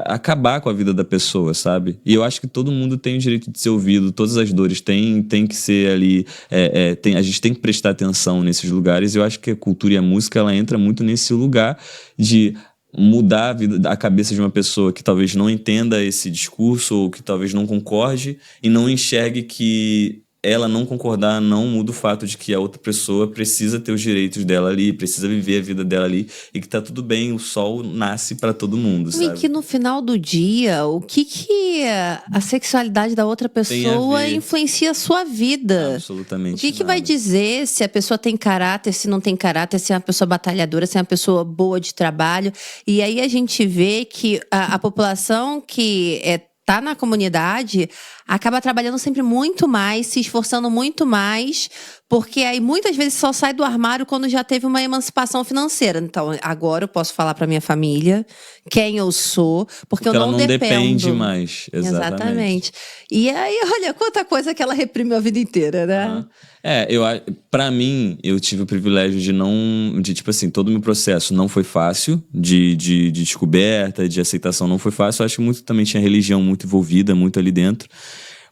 acabar com a vida da pessoa, sabe? E eu acho que todo mundo tem o direito de ser ouvido, todas as dores têm que ser ali, a gente tem que prestar atenção nesses lugares, e eu acho que a cultura e a música, ela entra muito nesse lugar de mudar a cabeça de uma pessoa que talvez não entenda esse discurso ou que talvez não concorde e não enxergue que ela não concordar não muda o fato de que a outra pessoa precisa ter os direitos dela ali, precisa viver a vida dela ali e que tá tudo bem, o sol nasce pra todo mundo, E sabe? que no final do dia, o que a sexualidade da outra Tem a pessoa ver. influencia a sua vida? Absolutamente O que vai nada. dizer se a pessoa tem caráter, se não tem caráter, se é uma pessoa batalhadora, se é uma pessoa boa de trabalho? E aí a gente vê que a população que tá na comunidade acaba trabalhando sempre muito mais, se esforçando muito mais, porque aí muitas vezes só sai do armário quando já teve uma emancipação financeira. Então, agora eu posso falar para minha família quem eu sou, porque eu Ela não não dependo. depende mais. Exatamente. E aí, olha, quanta coisa que ela reprimiu a vida inteira, né? Aham. Pra mim, eu tive o privilégio tipo assim, todo o meu processo não foi fácil, de descoberta, de aceitação não foi fácil. Eu acho que muito também tinha religião muito envolvida, muito ali dentro.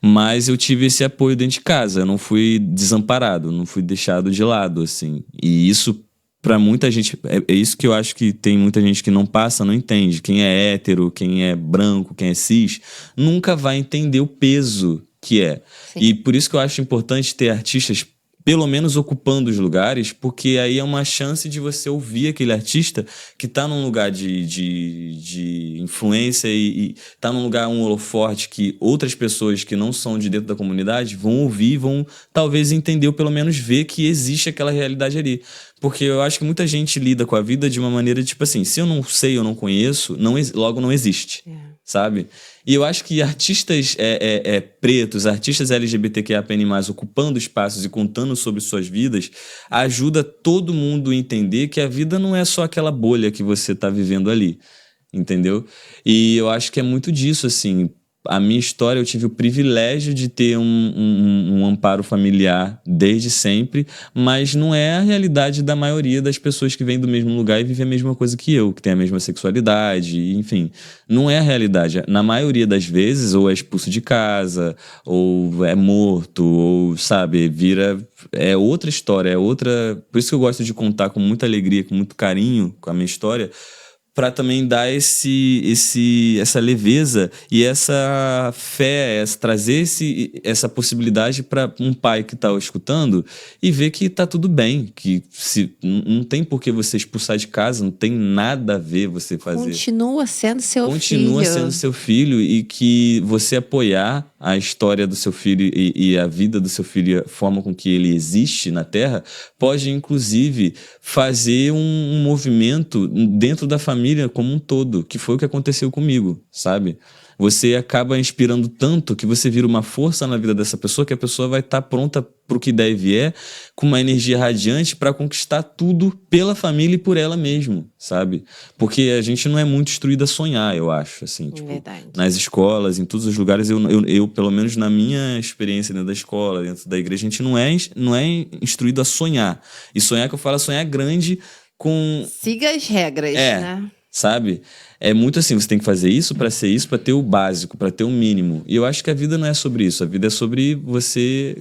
Mas eu tive esse apoio dentro de casa, eu não fui desamparado, não fui deixado de lado, assim. E isso, pra muita gente, é isso que eu acho que tem muita gente que não passa, não entende. Quem é hétero, quem é branco, quem é cis, nunca vai entender o peso que é. Sim. E por isso que eu acho importante ter artistas pelo menos ocupando os lugares, porque aí é uma chance de você ouvir aquele artista que tá num lugar de influência e tá num lugar, um holofote que outras pessoas que não são de dentro da comunidade vão ouvir, vão talvez entender ou pelo menos ver que existe aquela realidade ali. Porque eu acho que muita gente lida com a vida de uma maneira tipo assim, se eu não sei, eu não conheço, logo não existe. Sabe? E eu acho que artistas pretos, artistas LGBTQIA+, ocupando espaços e contando sobre suas vidas, ajuda todo mundo a entender que a vida não é só aquela bolha que você está vivendo ali, entendeu? E eu acho que é muito disso, assim. A minha história, eu tive o privilégio de ter um amparo familiar desde sempre, mas não é a realidade da maioria das pessoas que vêm do mesmo lugar e vivem a mesma coisa que eu, que tem a mesma sexualidade, enfim. Não é a realidade. Na maioria das vezes, ou é expulso de casa, ou é morto, ou, sabe, é outra história, é outra... Por isso que eu gosto de contar com muita alegria, com muito carinho com a minha história, para também dar essa leveza e essa fé, trazer essa possibilidade para um pai que está escutando e ver que tá tudo bem, que não tem por que você expulsar de casa, não tem nada a ver você fazer. Continua sendo seu filho. Continua sendo seu filho e que você apoiar a história do seu filho e a vida do seu filho, a forma com que ele existe na Terra, pode inclusive fazer um movimento dentro da família como um todo, que foi o que aconteceu comigo, sabe? Você acaba inspirando tanto que você vira uma força na vida dessa pessoa, que a pessoa vai estar pronta para o que der e vier, com uma energia radiante para conquistar tudo pela família e por ela mesma, sabe? Porque a gente não é muito instruído a sonhar, eu acho, assim, tipo, Verdade. nas escolas, em todos os lugares, eu pelo menos na minha experiência dentro da escola, dentro da igreja, a gente não é instruído a sonhar. E sonhar, que eu falo, sonhar grande com... Siga as regras, né? Sabe? É muito assim, você tem que fazer isso para ser isso, para ter o básico, para ter o mínimo. E eu acho que a vida não é sobre isso. A vida é sobre você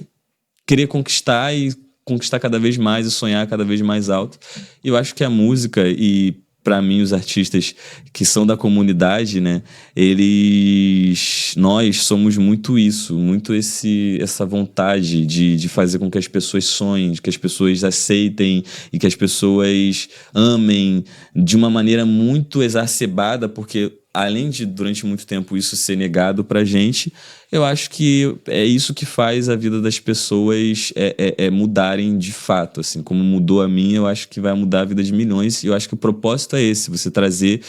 querer conquistar e conquistar cada vez mais e sonhar cada vez mais alto. E eu acho que a música e, para mim, os artistas que são da comunidade, né? Nós somos muito isso, muito essa vontade de fazer com que as pessoas sonhem, que as pessoas aceitem e que as pessoas amem de uma maneira muito exacerbada, porque além de, durante muito tempo, isso ser negado pra gente, eu acho que é isso que faz a vida das pessoas mudarem de fato, assim, como mudou a minha, eu acho que vai mudar a vida de milhões, e eu acho que o propósito é esse, você trazer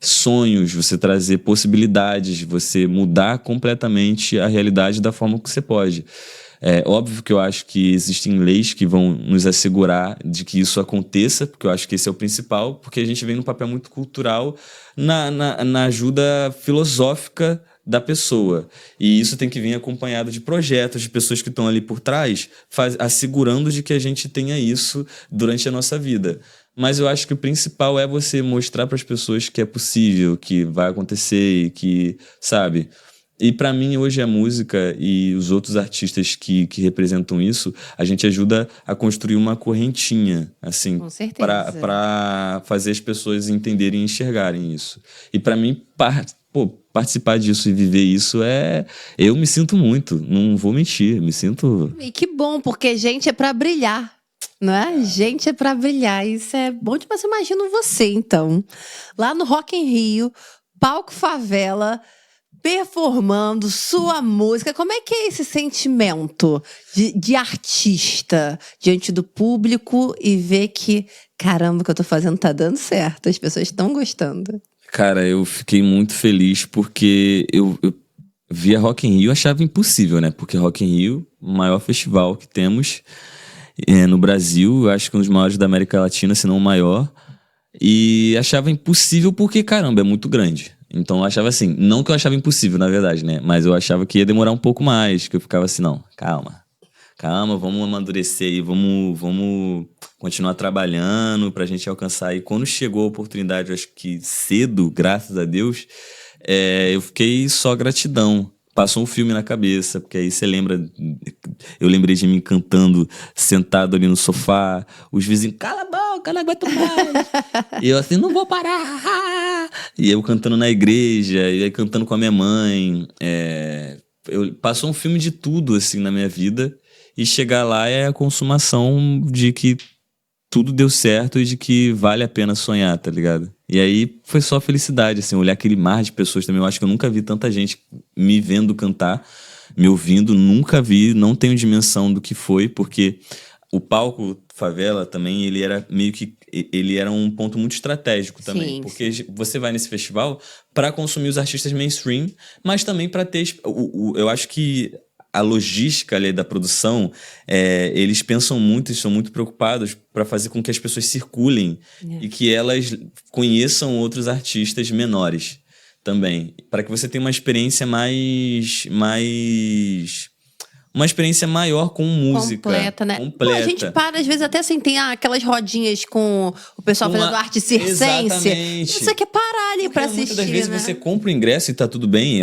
sonhos, você trazer possibilidades, você mudar completamente a realidade da forma que você pode. É óbvio que eu acho que existem leis que vão nos assegurar de que isso aconteça, porque eu acho que esse é o principal, porque a gente vem num papel muito cultural na ajuda filosófica da pessoa. E isso tem que vir acompanhado de projetos, de pessoas que estão ali por trás, assegurando de que a gente tenha isso durante a nossa vida. Mas eu acho que o principal é você mostrar para as pessoas que é possível, que vai acontecer e que, sabe... E pra mim, hoje, a música e os outros artistas que representam isso, a gente ajuda a construir uma correntinha, assim, Com certeza. pra fazer as pessoas entenderem e enxergarem isso. E pra mim, participar disso e viver isso eu me sinto muito, não vou mentir, me sinto. E que bom, porque gente é pra brilhar, não é? Gente é pra brilhar. Isso é bom demais. Imagino você, então, lá no Rock in Rio, palco Favela, performando sua música. Como é que é esse sentimento de artista diante do público e ver que, caramba, o que eu tô fazendo tá dando certo, as pessoas estão gostando? Cara, eu fiquei muito feliz porque eu via Rock in Rio, achava impossível, né? Porque Rock in Rio, o maior festival que temos no Brasil, eu acho que um dos maiores da América Latina, se não o maior. E achava impossível porque, caramba, é muito grande. Então eu achava assim, não que eu achava impossível, na verdade, né? Mas eu achava que ia demorar um pouco mais, que eu ficava assim, não, calma, vamos amadurecer aí, vamos continuar trabalhando pra gente alcançar. E quando chegou a oportunidade, eu acho que cedo, graças a Deus, eu fiquei só gratidão. Passou um filme na cabeça, porque aí você lembra. Eu lembrei de mim cantando, sentado ali no sofá, os vizinhos, cala a boca, não aguento mais. E eu assim, não vou parar. E eu cantando na igreja, e aí cantando com a minha mãe. Passou um filme de tudo, assim, na minha vida. E chegar lá é a consumação de que tudo deu certo e de que vale a pena sonhar, tá ligado? E aí foi só felicidade, assim, olhar aquele mar de pessoas também. Eu acho que eu nunca vi tanta gente me vendo cantar, me ouvindo, nunca vi, não tenho dimensão do que foi, porque o palco Favela também, ele era meio que, ele era um ponto muito estratégico também, Sim, porque você vai nesse festival para consumir os artistas mainstream, mas também para ter, eu acho que a logística ali da produção, eles pensam muito e são muito preocupados para fazer com que as pessoas circulem e que elas conheçam outros artistas menores também, para que você tenha uma experiência uma experiência maior com música. completa, né? Completa. Pô, a gente para, às vezes, até assim, tem aquelas rodinhas com o pessoal fazendo arte circense. Exatamente. Você quer parar ali pra assistir, Muitas das vezes né? você compra o ingresso e tá tudo bem,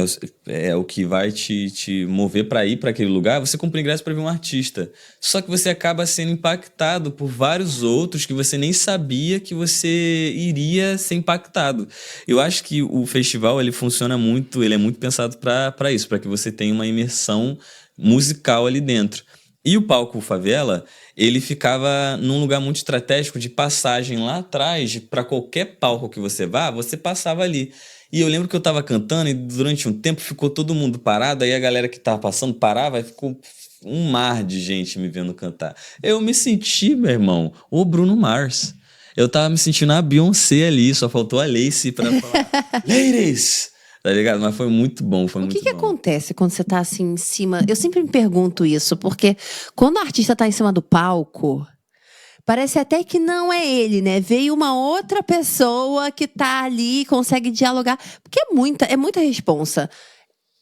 é o que vai te mover pra ir pra aquele lugar, você compra o ingresso pra ver um artista. Só que você acaba sendo impactado por vários outros que você nem sabia que você iria ser impactado. Eu acho que o festival, ele funciona muito, ele é muito pensado pra isso, pra que você tenha uma imersão musical ali dentro. E o palco Favela, ele ficava num lugar muito estratégico de passagem lá atrás, para qualquer palco que você vá, você passava ali. E eu lembro que eu tava cantando e durante um tempo ficou todo mundo parado, aí a galera que tava passando parava e ficou um mar de gente me vendo cantar. Eu me senti, meu irmão, o Bruno Mars. Eu tava me sentindo a Beyoncé ali, só faltou a Lacey pra falar Ladies! Tá ligado? Mas foi muito bom, foi muito bom. O que acontece quando você tá assim em cima? Eu sempre me pergunto isso, porque quando o artista tá em cima do palco, parece até que não é ele, né? Veio uma outra pessoa que tá ali e consegue dialogar. Porque é muita responsa.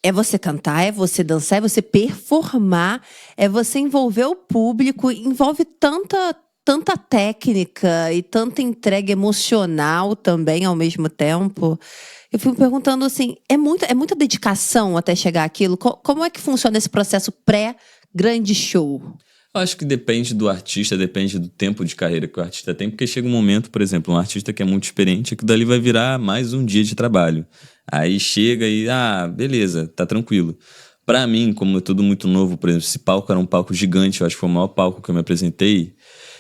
É você cantar, é você dançar, é você performar, é você envolver o público, envolve tanta técnica e tanta entrega emocional também ao mesmo tempo. Eu fico perguntando assim, é muita dedicação até chegar àquilo? Como é que funciona esse processo pré-grande show? Eu acho que depende do artista, depende do tempo de carreira que o artista tem, porque chega um momento, por exemplo, um artista que é muito experiente, que dali vai virar mais um dia de trabalho. Aí chega e, beleza, tá tranquilo. Pra mim, como é tudo muito novo, por exemplo, esse palco era um palco gigante, eu acho que foi o maior palco que eu me apresentei,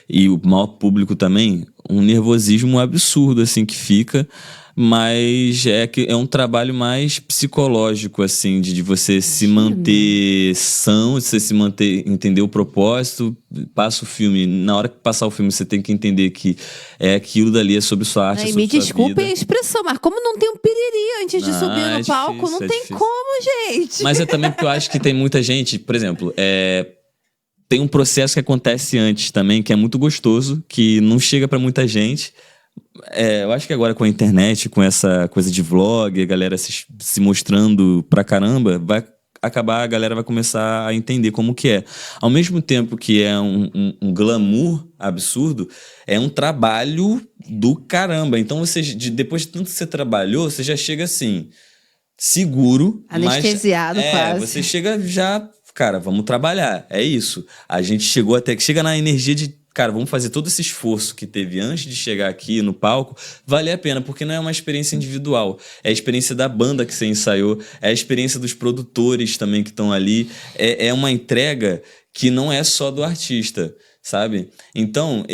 e o maior público também, um nervosismo absurdo, assim, que fica, mas é um trabalho mais psicológico, assim, de você se manter são, de você se manter, entender o propósito, passa o filme, na hora que passar o filme você tem que entender que aquilo dali é sobre sua arte, é sobre me sua desculpem vida. a expressão, mas como não tem um piriri antes de subir no palco, difícil, não tem difícil. como, gente. Mas é também porque eu acho que tem muita gente, por exemplo, tem um processo que acontece antes também, que é muito gostoso, que não chega pra muita gente. Eu acho que agora com a internet, com essa coisa de vlog, a galera se mostrando pra caramba, a galera vai começar a entender como que é. Ao mesmo tempo que é um glamour absurdo, é um trabalho do caramba. Então, depois de tanto que você trabalhou, você já chega assim... seguro. Anestesiado, mas, quase. você chega já, cara, vamos trabalhar. É isso. A gente chegou até que chega na energia de, cara, vamos fazer todo esse esforço que teve antes de chegar aqui no palco, vale a pena, porque não é uma experiência individual, é a experiência da banda que você ensaiou, é a experiência dos produtores também que estão ali, é uma entrega que não é só do artista, sabe? Então,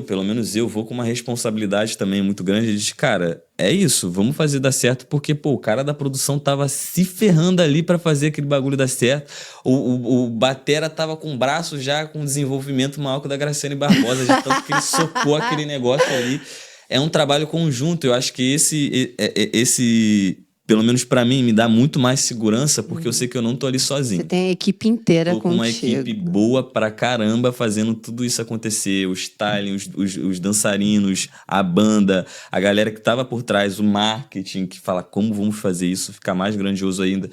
pelo menos eu, vou com uma responsabilidade também muito grande de, cara, é isso, vamos fazer dar certo, porque, pô, o cara da produção tava se ferrando ali pra fazer aquele bagulho dar certo, o batera tava com o braço já com desenvolvimento maior que o da Graciane Barbosa, de tanto que ele socou aquele negócio ali. É um trabalho conjunto, eu acho que esse pelo menos pra mim, me dá muito mais segurança, porque eu sei que eu não tô ali sozinho. Você tem a equipe inteira Tô com contigo. uma equipe boa pra caramba fazendo tudo isso acontecer. O styling, os dançarinos, a banda, a galera que tava por trás, o marketing, que fala como vamos fazer isso ficar mais grandioso ainda.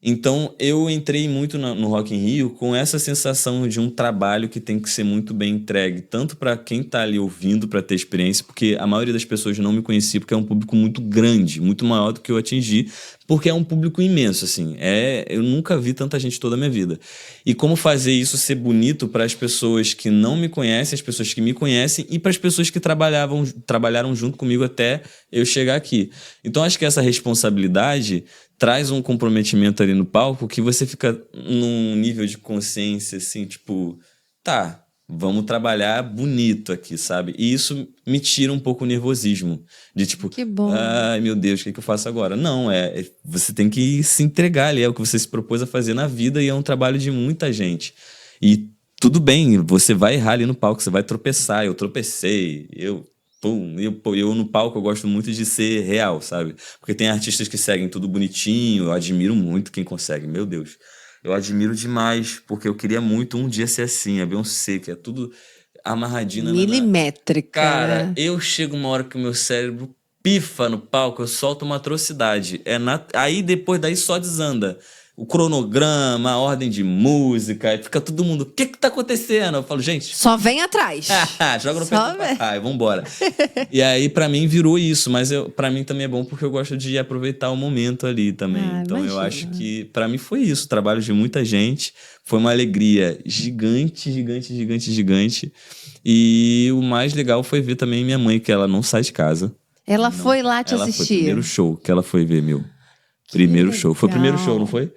Então, eu entrei muito no Rock in Rio com essa sensação de um trabalho que tem que ser muito bem entregue, tanto para quem tá ali ouvindo para ter experiência, porque a maioria das pessoas não me conhecia, porque é um público muito grande, muito maior do que eu atingi, porque é um público imenso, assim. Eu nunca vi tanta gente toda a minha vida. E como fazer isso ser bonito para as pessoas que não me conhecem, as pessoas que me conhecem e para as pessoas que trabalharam junto comigo até eu chegar aqui. Então, acho que essa responsabilidade traz um comprometimento ali no palco que você fica num nível de consciência, assim, tipo, tá, vamos trabalhar bonito aqui, sabe? E isso me tira um pouco o nervosismo. De tipo, Que bom. ai meu Deus, o que eu faço agora? Não, você tem que se entregar ali, é o que você se propôs a fazer na vida e é um trabalho de muita gente. E tudo bem, você vai errar ali no palco, você vai tropeçar, eu tropecei, eu no palco eu gosto muito de ser real, sabe? Porque tem artistas que seguem tudo bonitinho, eu admiro muito quem consegue, meu Deus. Eu admiro demais, porque eu queria muito um dia ser assim, a Beyoncé, que é tudo amarradinho. Milimétrica. Cara, eu chego uma hora que o meu cérebro pifa no palco, eu solto uma atrocidade. Aí depois daí só desanda. O cronograma, a ordem de música, aí fica todo mundo, o que tá acontecendo? Eu falo, gente... Só vem atrás. Joga no peito do papai, vambora. E aí, pra mim, virou isso. Mas pra mim também é bom porque eu gosto de aproveitar o momento ali também. Então, imagina. eu acho que pra mim foi isso. Trabalho de muita gente. Foi uma alegria gigante, gigante, gigante, gigante. E o mais legal foi ver também minha mãe, que ela não sai de casa. Ela foi lá te Ela foi o assistir. primeiro show que ela foi ver, meu. Primeiro show. Foi o primeiro show, não foi?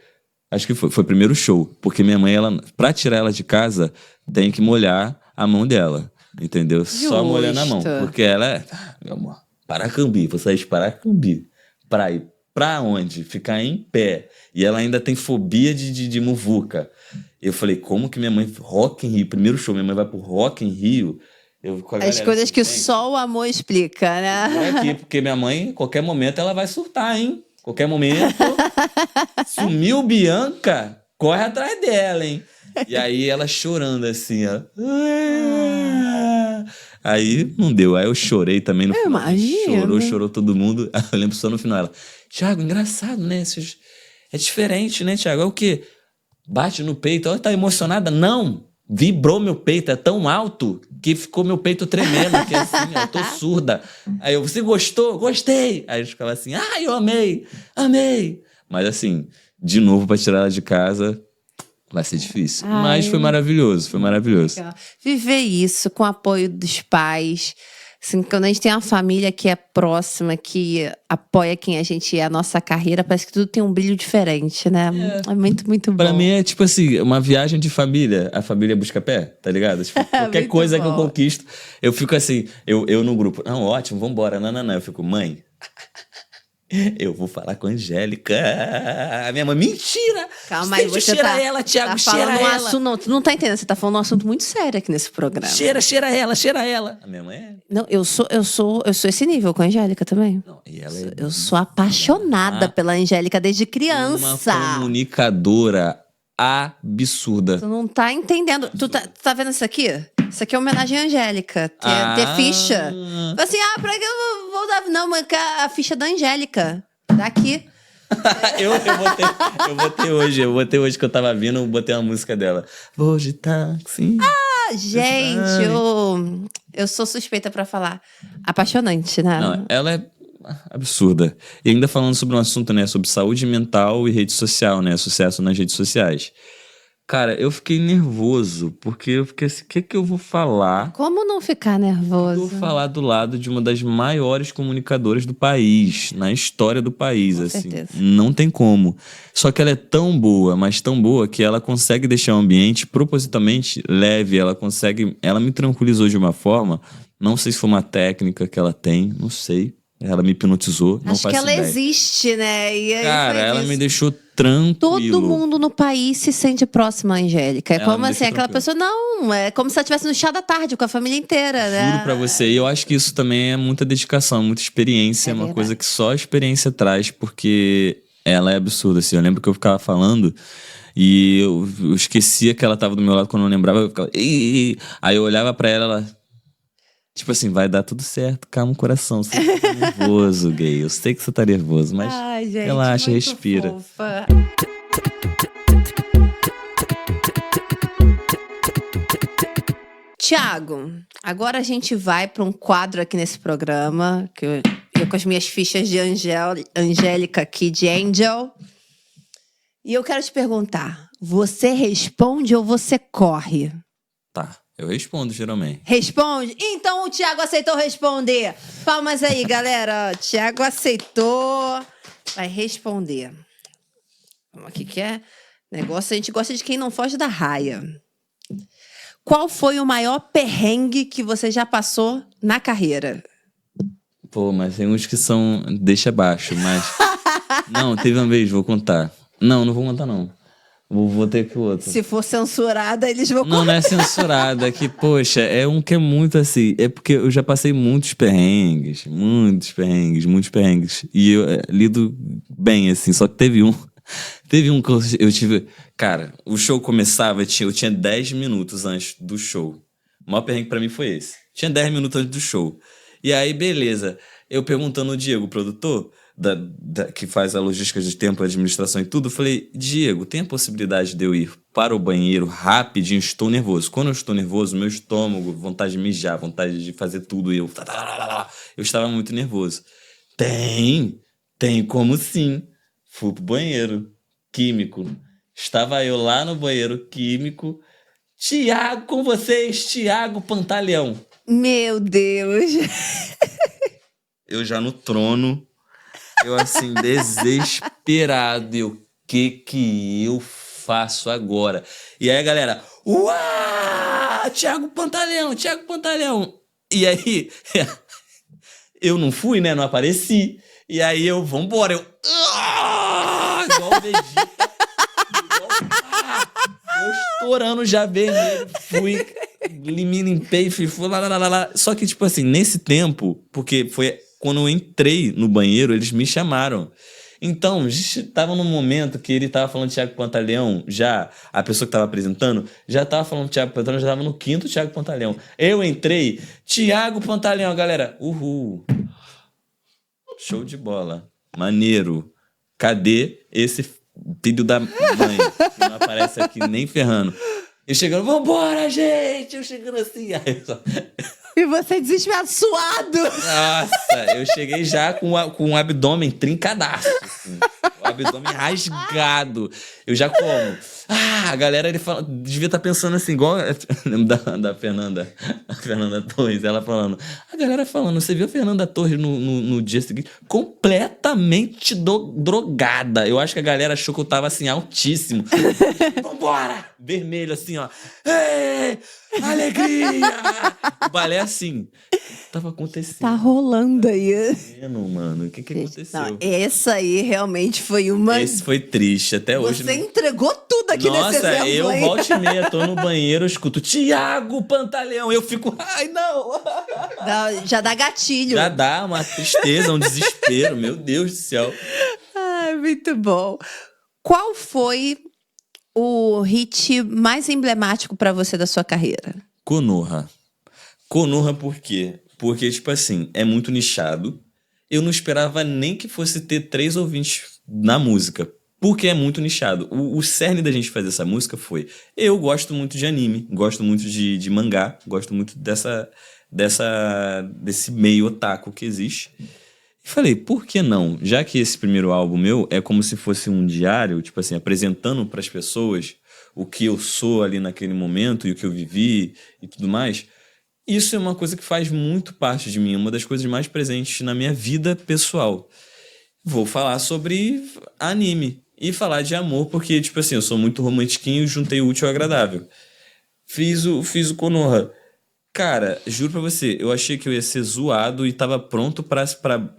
Acho que foi o primeiro show. Porque minha mãe, pra tirar ela de casa, tem que molhar a mão dela. Entendeu? Só molhando a mão. Porque ela é... Meu amor, Paracambi. Vou sair de Paracambi. Pra ir pra onde? Ficar em pé. E ela ainda tem fobia de muvuca. Eu falei, como que minha mãe... Rock in Rio, primeiro show, minha mãe vai pro Rock in Rio... As coisas que só o amor explica, né? Não é aqui, porque minha mãe, qualquer momento, ela vai surtar, hein? Qualquer momento, sumiu Bianca, corre atrás dela, hein? E aí ela chorando assim, ó. Aí não deu, aí eu chorei também no final. Imagino. Chorou todo mundo. Eu lembro só no final ela, Thiago, engraçado, né? É diferente, né, Thiago? É o quê? Bate no peito, ela tá emocionada? Não! Vibrou meu peito, é tão alto que ficou meu peito tremendo, que assim, eu tô surda. Aí eu, você gostou? Gostei! Aí eu ficava assim, eu amei! Mas assim, de novo pra tirar ela de casa, vai ser difícil. Mas foi maravilhoso. Legal. Viver isso com o apoio dos pais. Assim, quando a gente tem uma família que é próxima, que apoia quem a gente é, a nossa carreira, parece que tudo tem um brilho diferente, né? É muito, muito bom. Pra mim é tipo assim, uma viagem de família. A família busca pé, tá ligado? Tipo, qualquer coisa bom. que eu conquisto, eu fico assim, eu no grupo, não, ótimo, vambora, não. Eu fico, mãe, eu vou falar com a Angélica. A minha mãe, mentira! Calma aí, você cheira ela, Thiago, cheira ela. Assunto, não, tu não tá entendendo, você tá falando um assunto muito sério aqui nesse programa. Cheira ela. A minha mãe é... Não, eu sou esse nível com a Angélica também. Não, e ela Eu sou apaixonada pela Angélica desde criança. Uma comunicadora absurda. Tu não tá entendendo. Tu tá vendo isso aqui? Isso aqui é homenagem à Angélica. Ter ficha. Assim, pra que eu vou dar... Não, mas a ficha da Angélica. Daqui. Eu botei hoje que eu tava vindo, eu botei uma música dela. Vou de táxi. Gente, eu sou suspeita pra falar. Apaixonante, né? Não, ela é absurda. E ainda falando sobre um assunto, né? Sobre saúde mental e rede social, né? Sucesso nas redes sociais. Cara, eu fiquei nervoso, porque eu fiquei assim, o que eu vou falar? Como não ficar Eu nervoso? vou falar do lado de uma das maiores comunicadoras do país, na história do país, Com assim. certeza. Não tem como. Só que ela é tão boa, mas tão boa, que ela consegue deixar o ambiente propositalmente leve, ela me tranquilizou de uma forma, não sei se foi uma técnica que ela tem, não sei. Ela me hipnotizou, não Acho que faço ela ideia. existe, né? E aí Cara, foi ela disso. me deixou tranquilo. Todo mundo no país se sente próximo à Angélica. É Ela como me assim, deixou aquela tranquilo. pessoa, não, é como se ela estivesse no chá da tarde com a família inteira, né? Juro pra você, e eu acho que isso também é muita dedicação, muita experiência, É é uma verdade. coisa que só a experiência traz, porque ela é absurda, assim. Eu lembro que eu ficava falando e eu esquecia que ela tava do meu lado, quando eu lembrava, eu ficava... "Ih". Aí eu olhava pra ela, tipo assim, vai dar tudo certo, calma o coração, eu sei que você tá nervoso, gay, eu sei que você tá nervoso, mas Ai, gente, relaxa, muito respira. fofa. Tiago, agora a gente vai para um quadro aqui nesse programa, que eu com as minhas fichas de Angélica aqui, de Angel. E eu quero te perguntar, você responde ou você corre? Tá, eu respondo geralmente. Responde? Então o Tiago aceitou responder. Palmas aí, galera. Tiago aceitou. Vai responder. O que é? Negócio, a gente gosta de quem não foge da raia. Qual foi o maior perrengue que você já passou na carreira? Pô, mas tem uns que são... Deixa abaixo, mas... Não, teve uma vez, vou contar. Não vou contar, não. Vou ter que o outro. Se for censurada, eles vão... Não é censurada, é que, poxa, é um que é muito assim. É porque eu já passei muitos perrengues. E eu lido bem, assim. Só que teve um que eu tive. Cara, o show começava, eu tinha 10 minutos antes do show. O maior perrengue pra mim foi esse. Tinha 10 minutos antes do show. E aí, beleza. Eu perguntando ao Diego, o produtor, que faz a logística de tempo, a administração e tudo, eu falei, Diego, tem a possibilidade de eu ir para o banheiro rapidinho? Estou nervoso. Quando eu estou nervoso, meu estômago, vontade de mijar, vontade de fazer tudo, eu estava muito nervoso. Tem como sim. Fui pro banheiro químico. Estava eu lá no banheiro químico. Tiago, com vocês, Tiago Pantaleão. Meu Deus. Eu já no trono, eu assim, desesperado. Eu, que eu faço agora? E aí a galera, uau, Tiago Pantaleão. E aí, eu não fui, né? Não apareci. E aí vambora. Igual o Vegeta. Eu estourando já vermelho. Fui, me limpei, fui lá. Só que, tipo assim, nesse tempo, porque foi quando eu entrei no banheiro, eles me chamaram. Então, a gente tava num momento que ele tava falando Tiago Pantaleão, já, a pessoa que tava apresentando, já tava falando Tiago Pantaleão, já tava no 5º Tiago Pantaleão. Eu entrei, Tiago Pantaleão, galera, uhul. Show de bola. Maneiro. Cadê esse filho da mãe que não aparece aqui nem ferrando? Eu chegando, vambora, gente! Eu chegando assim. Aí eu só... E você desesperado, suado. Nossa, eu cheguei já com o abdômen trincadaço, assim. O abdômen rasgado. Eu já como. A galera devia estar pensando assim, igual da Fernanda, a Fernanda Torres, ela falando. A galera falando, você viu a Fernanda Torres no dia seguinte? Completamente drogada. Eu acho que a galera achou que eu tava assim, altíssimo. Vambora! Vermelho assim, ó. Ei! Alegria! O balé assim. O que tava acontecendo? Tá rolando aí. Mano, o que aconteceu? Não, essa aí realmente foi uma... Esse foi triste, até hoje. Você entregou tudo aqui nesse Nossa, exemplo, eu hein? volta e meia, tô no banheiro, eu escuto Tiago Pantaleão, eu fico, ai não! Já dá gatilho. Já dá uma tristeza, um desespero, meu Deus do céu. Ai, muito bom. Qual foi o hit mais emblemático pra você da sua carreira? Konoha por quê? Porque, tipo assim, é muito nichado. Eu não esperava nem que fosse ter 3 ouvintes na música. Porque é muito nichado. O cerne da gente fazer essa música foi... Eu gosto muito de anime, gosto muito de mangá, gosto muito desse meio otaku que existe. Falei, por que não? Já que esse primeiro álbum meu é como se fosse um diário, tipo assim, apresentando para as pessoas o que eu sou ali naquele momento e o que eu vivi e tudo mais. Isso é uma coisa que faz muito parte de mim, uma das coisas mais presentes na minha vida pessoal. Vou falar sobre anime e falar de amor, porque, tipo assim, eu sou muito romantiquinho e juntei o útil ao agradável. Fiz o Konoha. Cara, juro pra você, eu achei que eu ia ser zoado e tava pronto pra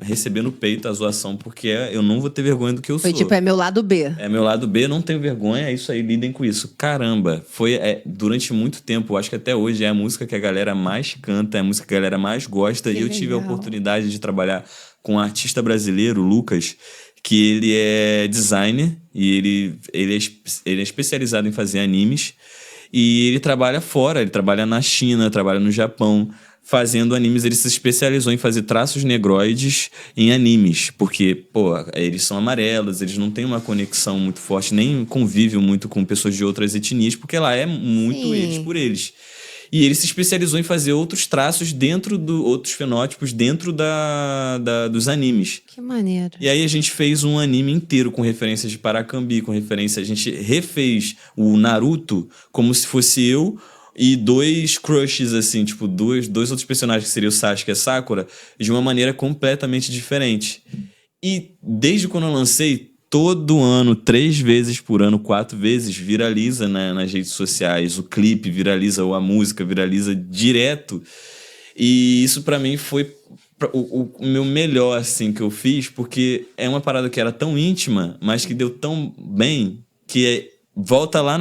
receber no peito a zoação, porque eu não vou ter vergonha do que eu Foi sou. tipo, é meu lado B. É meu lado B, não tenho vergonha, é isso aí, lidem com isso. Caramba, foi durante muito tempo, acho que até hoje é a música que a galera mais canta, é a música que a galera mais gosta. Que E eu tive a legal. oportunidade de trabalhar com um artista brasileiro, Lucas, que ele é designer e ele é especializado em fazer animes. E ele trabalha fora, ele trabalha na China, trabalha no Japão, fazendo animes. Ele se especializou em fazer traços negroides em animes, porque, pô, eles são amarelos, eles não têm uma conexão muito forte, nem convivem muito com pessoas de outras etnias, porque lá é muito Sim. eles por eles. E ele se especializou em fazer outros traços outros fenótipos dentro dos animes. Que maneiro. E aí a gente fez um anime inteiro com referências de Parakambi, com referência... A gente refez o Naruto como se fosse eu e dois crushes, assim, tipo, dois outros personagens, que seria o Sasuke e a Sakura, de uma maneira completamente diferente. E desde quando eu lancei, todo ano, 3 vezes por ano, 4 vezes, viraliza nas redes sociais. O clipe viraliza, ou a música viraliza direto. E isso pra mim foi o meu melhor, assim, que eu fiz, porque é uma parada que era tão íntima, mas que deu tão bem, volta lá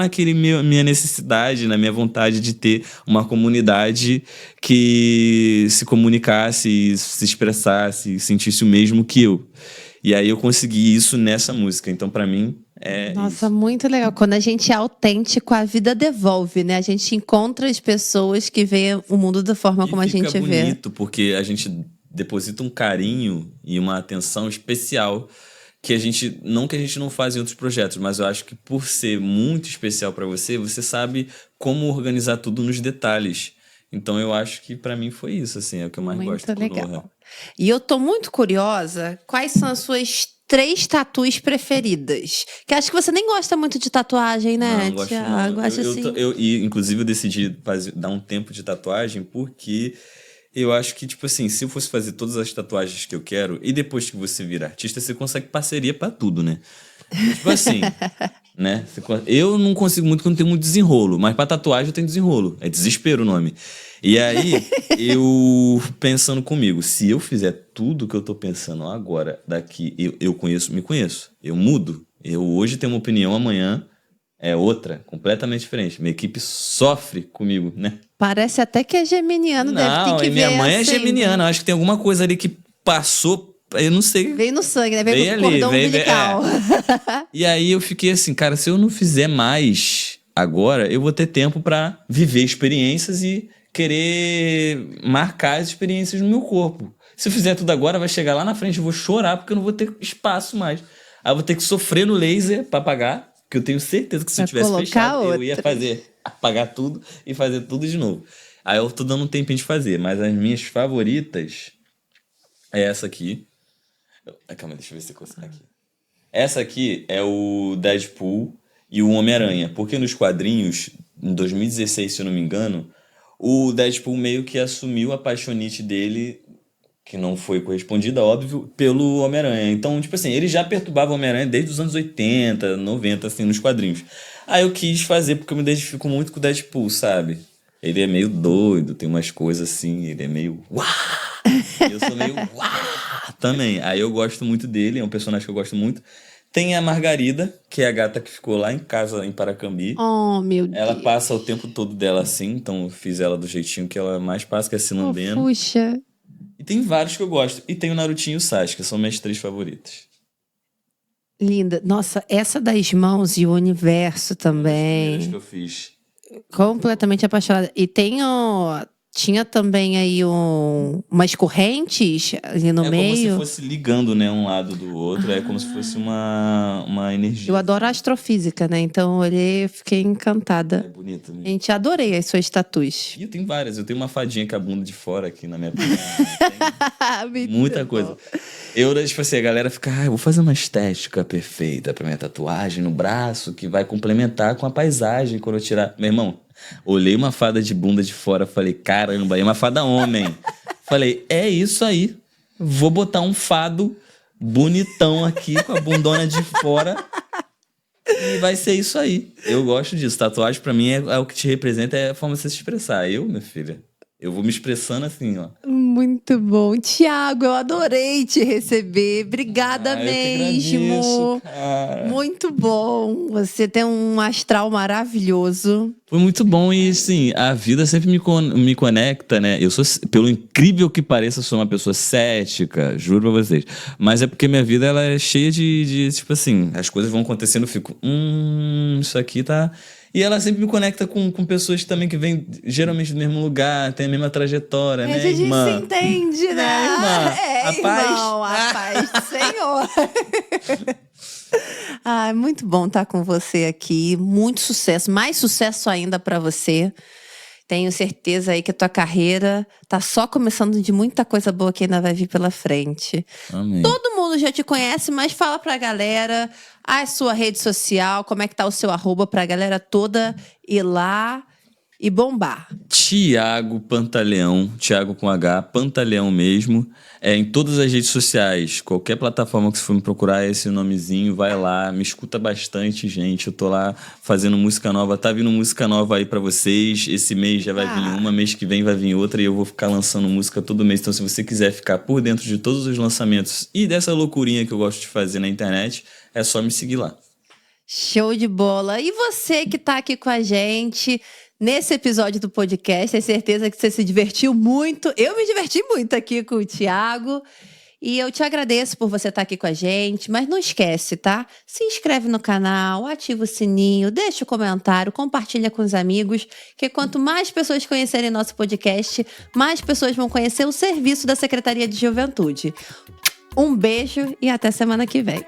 minha necessidade, na minha vontade de ter uma comunidade que se comunicasse, se expressasse, sentisse o mesmo que eu. E aí eu consegui isso nessa música. Então, pra mim, é Nossa, isso. muito legal. Quando a gente é autêntico, a vida devolve, né? A gente encontra as pessoas que veem o mundo da forma como a E fica gente vê. bonito, porque a gente deposita um carinho e uma atenção especial que a gente não faz em outros projetos, mas eu acho que por ser muito especial pra você, você sabe como organizar tudo nos detalhes. Então eu acho que pra mim foi isso, assim, é o que eu mais Muito gosto do legal. Konoha. E eu tô muito curiosa, quais são as suas 3 tatuas preferidas? Que acho que você nem gosta muito de tatuagem, né, Não, gosto Thiago? não. Acho assim. Inclusive, eu decidi dar um tempo de tatuagem porque eu acho que, tipo assim, se eu fosse fazer todas as tatuagens que eu quero, e depois que você vira artista, você consegue parceria pra tudo, né? Tipo assim, né? Eu não consigo muito quando tem muito desenrolo, mas pra tatuagem eu tenho desenrolo. É desespero o nome. E aí, eu pensando comigo, se eu fizer tudo que eu tô pensando agora, daqui, eu me conheço, eu mudo. Eu hoje tenho uma opinião, amanhã é outra, completamente diferente. Minha equipe sofre comigo, né? Parece até que é geminiano, deve ter Não, que e minha ver mãe é assim, geminiana. né? Acho que tem alguma coisa ali que passou, eu não sei. Veio no sangue, né? Veio Veio no ali, cordão umbilical. E aí eu fiquei assim, cara, se eu não fizer mais agora, eu vou ter tempo pra viver experiências e querer marcar as experiências no meu corpo. Se eu fizer tudo agora, vai chegar lá na frente, eu vou chorar porque eu não vou ter espaço mais. Aí eu vou ter que sofrer no laser pra apagar, que eu tenho certeza que se eu Pra tivesse colocar fechado, eu ia outras. apagar tudo e fazer tudo de novo. Aí eu tô dando um tempinho de fazer, mas as minhas favoritas é essa aqui. Calma, deixa eu ver se eu consigo aqui. Essa aqui é o Deadpool e o Homem-Aranha, porque nos quadrinhos, em 2016, se eu não me engano, o Deadpool meio que assumiu a paixonite dele, que não foi correspondida, óbvio, pelo Homem-Aranha. Então, tipo assim, ele já perturbava o Homem-Aranha desde os anos 80, 90, assim, nos quadrinhos. Aí eu quis fazer porque eu me identifico muito com o Deadpool, sabe? Ele é meio doido, tem umas coisas assim, ele é meio... Uau! E eu sou meio... Uau! Também. Aí eu gosto muito dele, é um personagem que eu gosto muito. Tem a Margarida, que é a gata que ficou lá em casa, em Paracambi. Oh, meu Ela Deus. passa o tempo todo dela assim, então eu fiz ela do jeitinho que ela mais passa, que é se Oh, lambendo. puxa. E tem vários que eu gosto. E tem o Narutinho e o Sasuke, são minhas 3 favoritas. Linda. Nossa, essa das mãos e o universo Uma das primeiras que também. eu fiz. Completamente apaixonada. E tem tinha também aí umas correntes ali no meio. É como se fosse ligando, né, um lado do outro. É como se fosse uma energia. Eu adoro astrofísica, né? Então eu olhei e fiquei encantada. É bonito mesmo. Gente, adorei as suas tatus. E eu tenho várias. Eu tenho uma fadinha com a bunda de fora aqui na minha perna. Muita coisa. Tipo assim, a galera fica, eu vou fazer uma estética perfeita pra minha tatuagem no braço, que vai complementar com a paisagem quando eu tirar. Meu irmão, olhei uma fada de bunda de fora, falei, caramba, é uma fada homem. Falei, é isso aí. Vou botar um fado bonitão aqui com a bundona de fora. E vai ser isso aí. Eu gosto disso. Tatuagem pra mim é o que te representa, é a forma de você se expressar. Minha filha, eu vou me expressando assim, ó. Muito bom. Tiago, eu adorei te receber. Obrigada mesmo. Eu que agradeço, cara. Muito bom. Você tem um astral maravilhoso. Foi muito bom e, assim, a vida sempre me conecta, né? Eu sou, pelo incrível que pareça, sou uma pessoa cética, juro pra vocês. Mas é porque minha vida, ela é cheia de tipo assim, as coisas vão acontecendo, eu fico, isso aqui tá... E ela sempre me conecta com pessoas também que vêm geralmente do mesmo lugar, tem a mesma trajetória, né, A gente irmã? se entende, né? Irmã? A paz do Senhor. Ah, é muito bom estar com você aqui. Muito sucesso, mais sucesso ainda para você. Tenho certeza aí que a tua carreira tá só começando, de muita coisa boa que ainda vai vir pela frente. Amém. Todo mundo já te conhece, mas fala pra galera a sua rede social, como é que tá o seu @ pra galera toda ir lá e bombar. Tiago Pantaleão, Tiago com H, Pantaleão mesmo. Em todas as redes sociais, qualquer plataforma que você for me procurar, esse nomezinho, vai lá, me escuta bastante, gente. Eu tô lá fazendo música nova, tá vindo música nova aí pra vocês. Esse mês já vai vir uma, mês que vem vai vir outra, e eu vou ficar lançando música todo mês. Então, se você quiser ficar por dentro de todos os lançamentos e dessa loucurinha que eu gosto de fazer na internet, é só me seguir lá. Show de bola! E você que tá aqui com a gente nesse episódio do podcast, tenho certeza que você se divertiu muito. Eu me diverti muito aqui com o Tiago. E eu te agradeço por você estar aqui com a gente. Mas não esquece, tá? Se inscreve no canal, ativa o sininho, deixa o comentário, compartilha com os amigos. Que quanto mais pessoas conhecerem nosso podcast, mais pessoas vão conhecer o serviço da Secretaria de Juventude. Um beijo e até semana que vem.